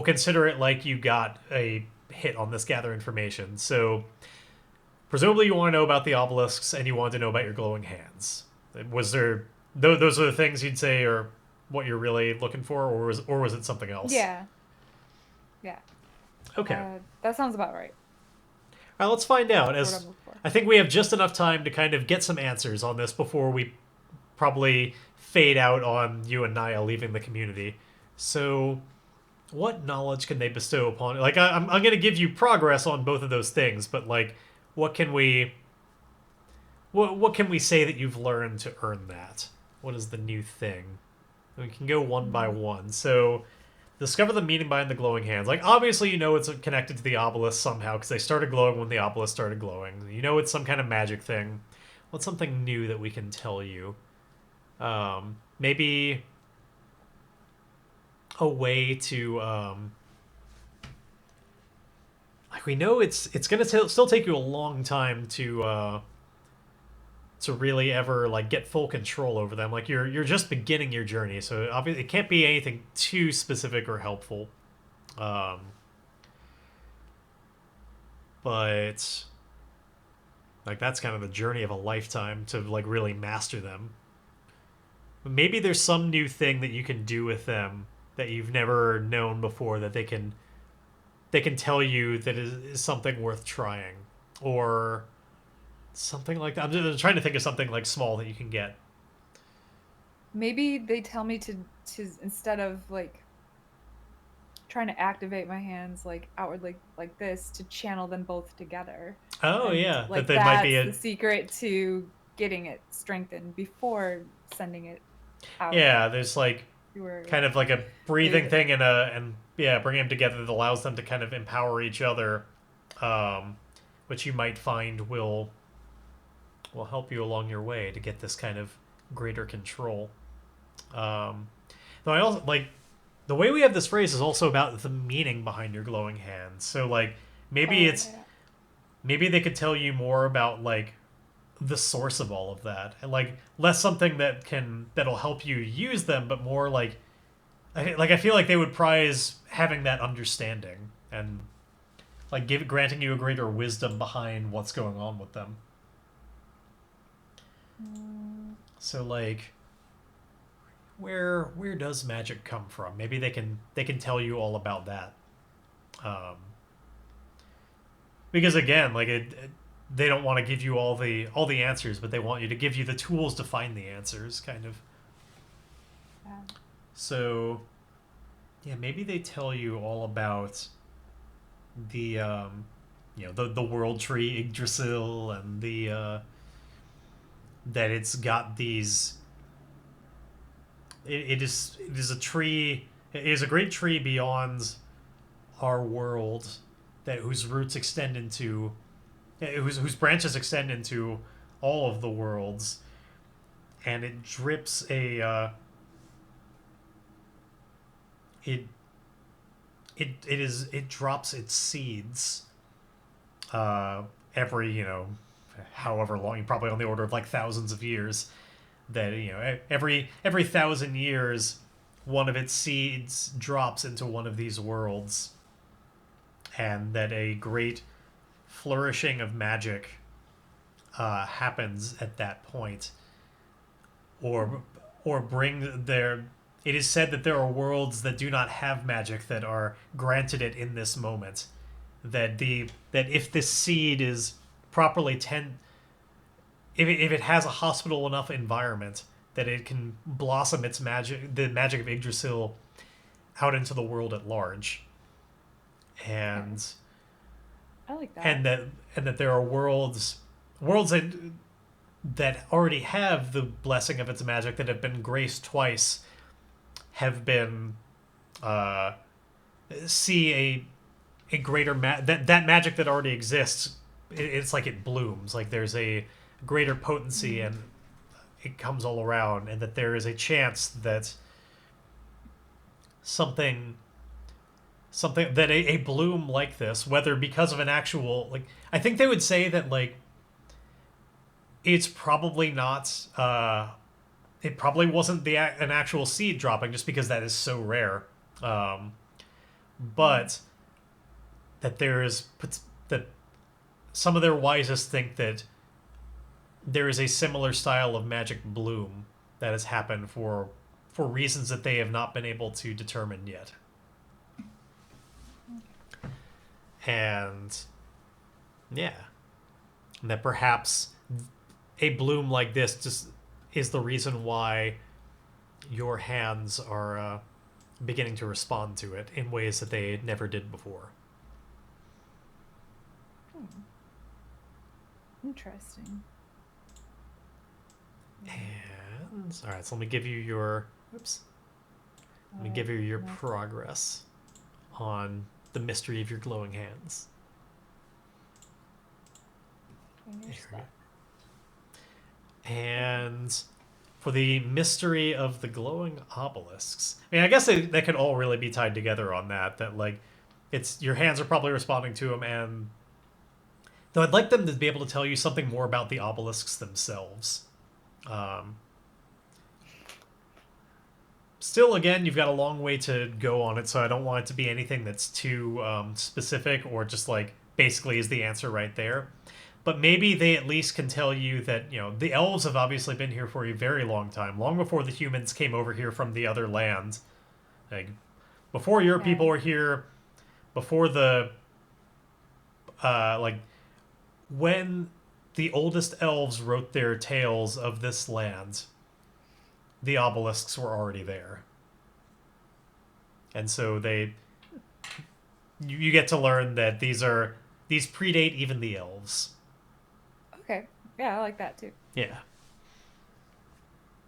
consider it like you got a hit on this gather information. So presumably you want to know about the obelisks and you want to know about your glowing hands. Was there those are the things you'd say are what you're really looking for, or was it something else? Yeah. Okay. That sounds about right. All right, let's find out. As I think we have just enough time to kind of get some answers on this before we probably fade out on you and Naya leaving the community. So, what knowledge can they bestow upon? Like, I'm going to give you progress on both of those things, but like, what can we say that you've learned to earn that? What is the new thing? We can go one by one. So. Discover the meaning behind the glowing hands. Like, obviously you know it's connected to the obelisk somehow, because they started glowing when the obelisk started glowing. You know it's some kind of magic thing. What's something new that we can tell you? Maybe a way to... like, we know it's going to still take you a long time to really ever like get full control over them. Like you're just beginning your journey, so obviously it can't be anything too specific or helpful. But Like that's kind of the journey of a lifetime to like really master them. Maybe there's some new thing that you can do with them that you've never known before that they can tell you that is something worth trying, or something like that. I'm just trying to think of something like small that you can get. Maybe they tell me to instead of like trying to activate my hands like outwardly like this to channel them both together. Oh And yeah, that like they might be that's the a secret to getting it strengthened before sending it out yeah. There's like through kind of like a breathing a thing and yeah, bringing them together that allows them to kind of empower each other, um, which you might find will help you along your way to get this kind of greater control. Um, though I also like the way we have this phrase is also about the meaning behind your glowing hands. So like maybe oh it's yeah. maybe they could tell you more about like the source of all of that and like less something that'll help you use them, but more like I feel like they would prize having that understanding and like granting you a greater wisdom behind what's going on with them. Mm, So like where does magic come from? Maybe they can tell you all about that. Um, because again, like they don't want to give you all the answers, but they want you to give you the tools to find the answers, kind of. yeah. So yeah, maybe they tell you all about the the world tree Yggdrasil and the that it's got these it is a tree, it is a great tree beyond our world, that whose roots extend into whose branches extend into all of the worlds, and it drips it it drops its seeds every however long, probably on the order of like thousands of years, that every 1,000 years one of its seeds drops into one of these worlds, and that a great flourishing of magic happens at that point, or bring their. It is said that there are worlds that do not have magic that are granted it in this moment. That if this seed is properly if it has a hospitable enough environment, that it can blossom its magic, the magic of Yggdrasil, out into the world at large, Okay. and I like that. and that there are worlds that already have the blessing of its magic, that have been graced twice, have been uh, see a greater that magic that already exists. It's like it blooms, like there's a greater potency, Mm. and it comes all around, and that there is a chance that something that a bloom like this, whether because of an actual, like, I think they would say that like it's probably not it probably wasn't an actual seed dropping, just because that is so rare, um, Mm. but that there is that some of their wisest think that there is a similar style of magic bloom that has happened for reasons that they have not been able to determine yet. And yeah, and that perhaps a bloom like this just is the reason why your hands are beginning to respond to it in ways that they never did before. Hmm. Interesting. And all right, so let me give you your oops. Let All me right. give you your Nice. progress on the mystery of your glowing hands. Finish that. And for the mystery of the glowing obelisks, I mean, I guess that could all really be tied together on that. That like, it's your hands are probably responding to them, and though I'd like them to be able to tell you something more about the obelisks themselves. Um, Still, again, you've got a long way to go on it, so I don't want it to be anything that's too specific, or just like basically is the answer right there. but maybe they at least can tell you that, the elves have obviously been here for a very long time, long before the humans came over here from the other lands. Like, before your people Okay. were here, before like, when the oldest elves wrote their tales of this land, the obelisks were already there. And so you get to learn that these predate even the elves. Okay. Yeah, I like that too. Yeah.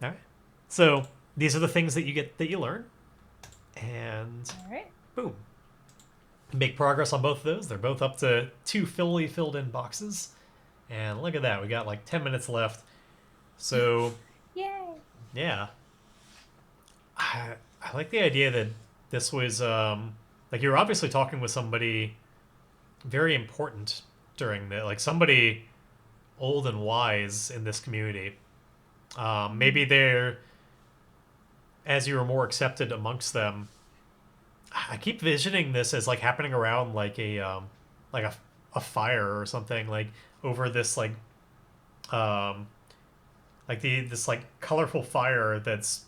All right. So these are the things that you learn, and All right. boom, make progress on both of those. They're both up to 2 fully filled in boxes, and look at that. We got like 10 minutes left. So Yay. yeah, I like the idea that this was like you were obviously talking with somebody very important during like somebody old and wise in this community. Maybe they're, as you were more accepted amongst them. I keep visioning this as like happening around like a fire or something, like over this um like this like colorful fire that's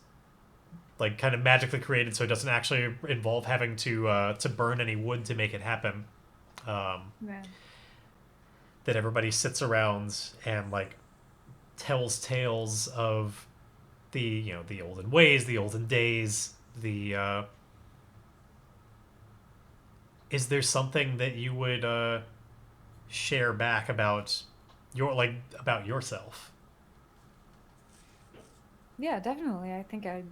like kind of magically created, so it doesn't actually involve having to burn any wood to make it happen. Um, Yeah. that everybody sits around and like tells tales of the olden ways, the olden days. The Is there something that you would share back about about yourself? Yeah, definitely. I think I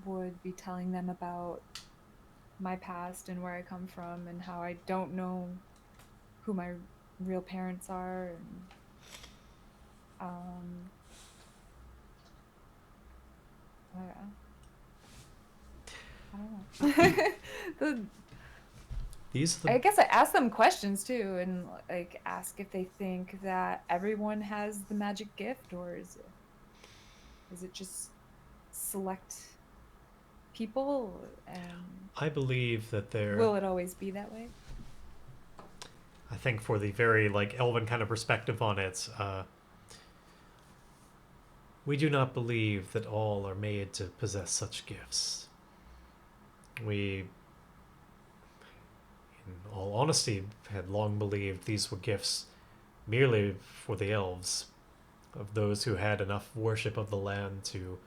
would be telling them about my past and where I come from and how I don't know who my real parents are and um yeah. I don't know. the, These are the I guess I ask them questions too and like ask if they think that everyone has the magic gift or is it just select people and I believe that they're will it always be that way? I think for the very like elven kind of perspective on it, we do not believe that all are made to possess such gifts. We, in all honesty, had long believed these were gifts merely for the elves, of those who had enough worship of the land to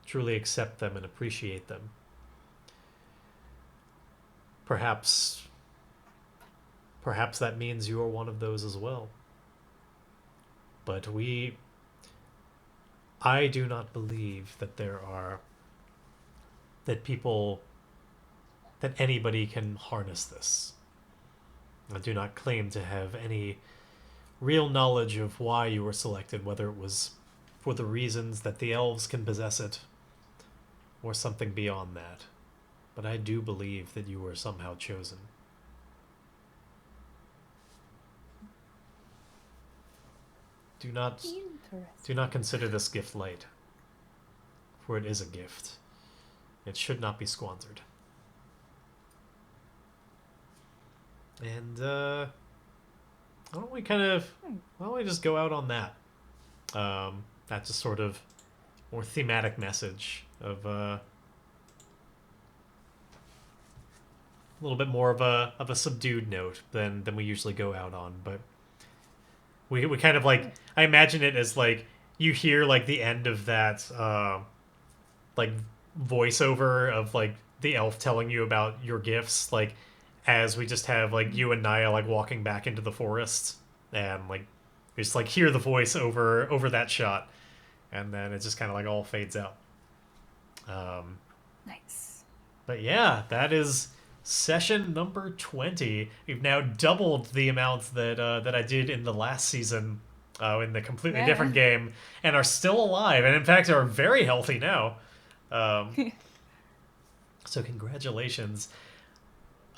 truly accept them and appreciate them. Perhaps that means you are one of those as well. But I do not believe that that people, that anybody can harness this. I do not claim to have any real knowledge of why you were selected, whether it was for the reasons that the elves can possess it, or something beyond that. But I do believe that you were somehow chosen. Do not Interesting. consider this gift light, for it is a gift. It should not be squandered. And why don't we just go out on that? That's just sort of more thematic message of a little bit more of a subdued note than we usually go out on, but we kind of like, I imagine it as like you hear like the end of that like voiceover of like the elf telling you about your gifts, like as we just have like you and Naya like walking back into the forest, and like we just like hear the voice over that shot, and then it just kind of like all fades out. Nice. But yeah, that is session number 20. We've now doubled the amount that I did in the last season, in the completely different game, and are still alive, and in fact are very healthy now. So congratulations.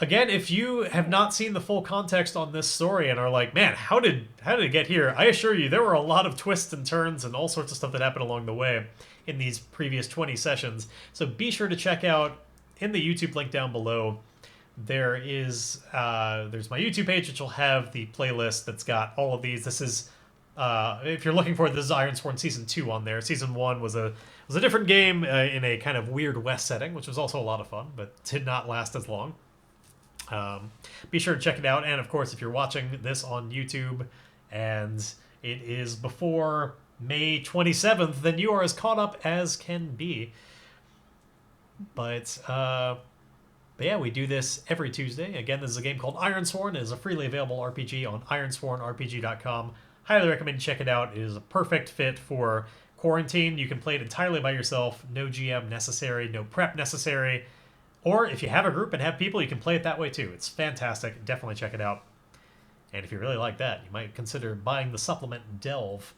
Again, if you have not seen the full context on this story and are like, man, how did it get here? I assure you, there were a lot of twists and turns and all sorts of stuff that happened along the way in these previous 20 sessions. So be sure to check out in the YouTube link down below there's my YouTube page, which will have the playlist that's got all of these. This is if you're looking for it, this is Ironsworn Season 2 on there. Season 1 was a different game in a kind of weird West setting, which was also a lot of fun, but did not last as long. Be sure to check it out, and of course, if you're watching this on YouTube and it is before May 27th, then you are as caught up as can be. But yeah, we do this every Tuesday. Again, this is a game called Ironsworn. It is a freely available RPG on ironswornrpg.com. Highly recommend you check it out. It is a perfect fit for quarantine. You can play it entirely by yourself. No GM necessary, no prep necessary. Or if you have a group and have people, you can play it that way too. It's fantastic. Definitely check it out. And if you really like that, you might consider buying the supplement Delve.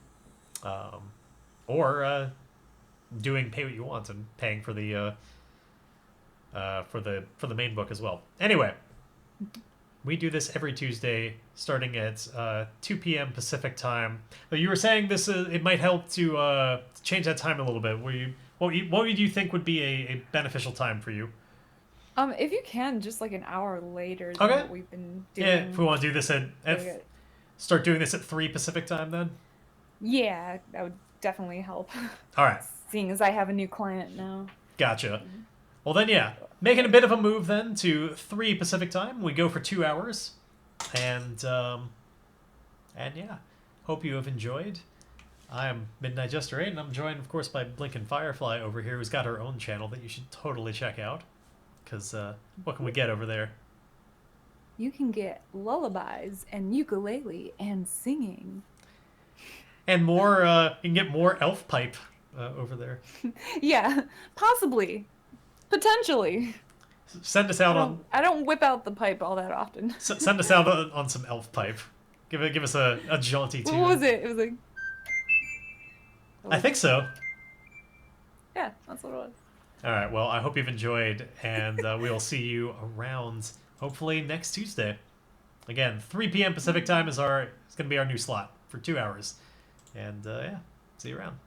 Or doing pay what you want and paying for the main book as well. Anyway, we do this every Tuesday, starting at 2 p.m. Pacific time. But you were saying this it might help to change that time a little bit. What would you think would be a beneficial time for you? If you can, just like an hour later than what we've been doing. Yeah, if we want to do this start doing this at 3 Pacific time then? Yeah, that would definitely help. All right. Seeing as I have a new client now. Gotcha. Well then, yeah. Making a bit of a move then to 3 Pacific time. We go for 2 hours. And yeah. Hope you have enjoyed. I am Midnight Jester 8, and I'm joined, of course, by Blinkin' Firefly over here, who's got her own channel that you should totally check out. Because what can we get over there? You can get lullabies and ukulele and singing. And more, you can get more elf pipe over there. Yeah, possibly. Potentially. Send us out I don't whip out the pipe all that often. Send us out on some elf pipe. Give us a jaunty tune. What was it? It was like... I think so. Yeah, that's what it was. All right, well, I hope you've enjoyed, and we'll see you around, hopefully, next Tuesday. Again, 3 p.m. Pacific time is going to be our new slot for 2 hours. And, yeah, see you around.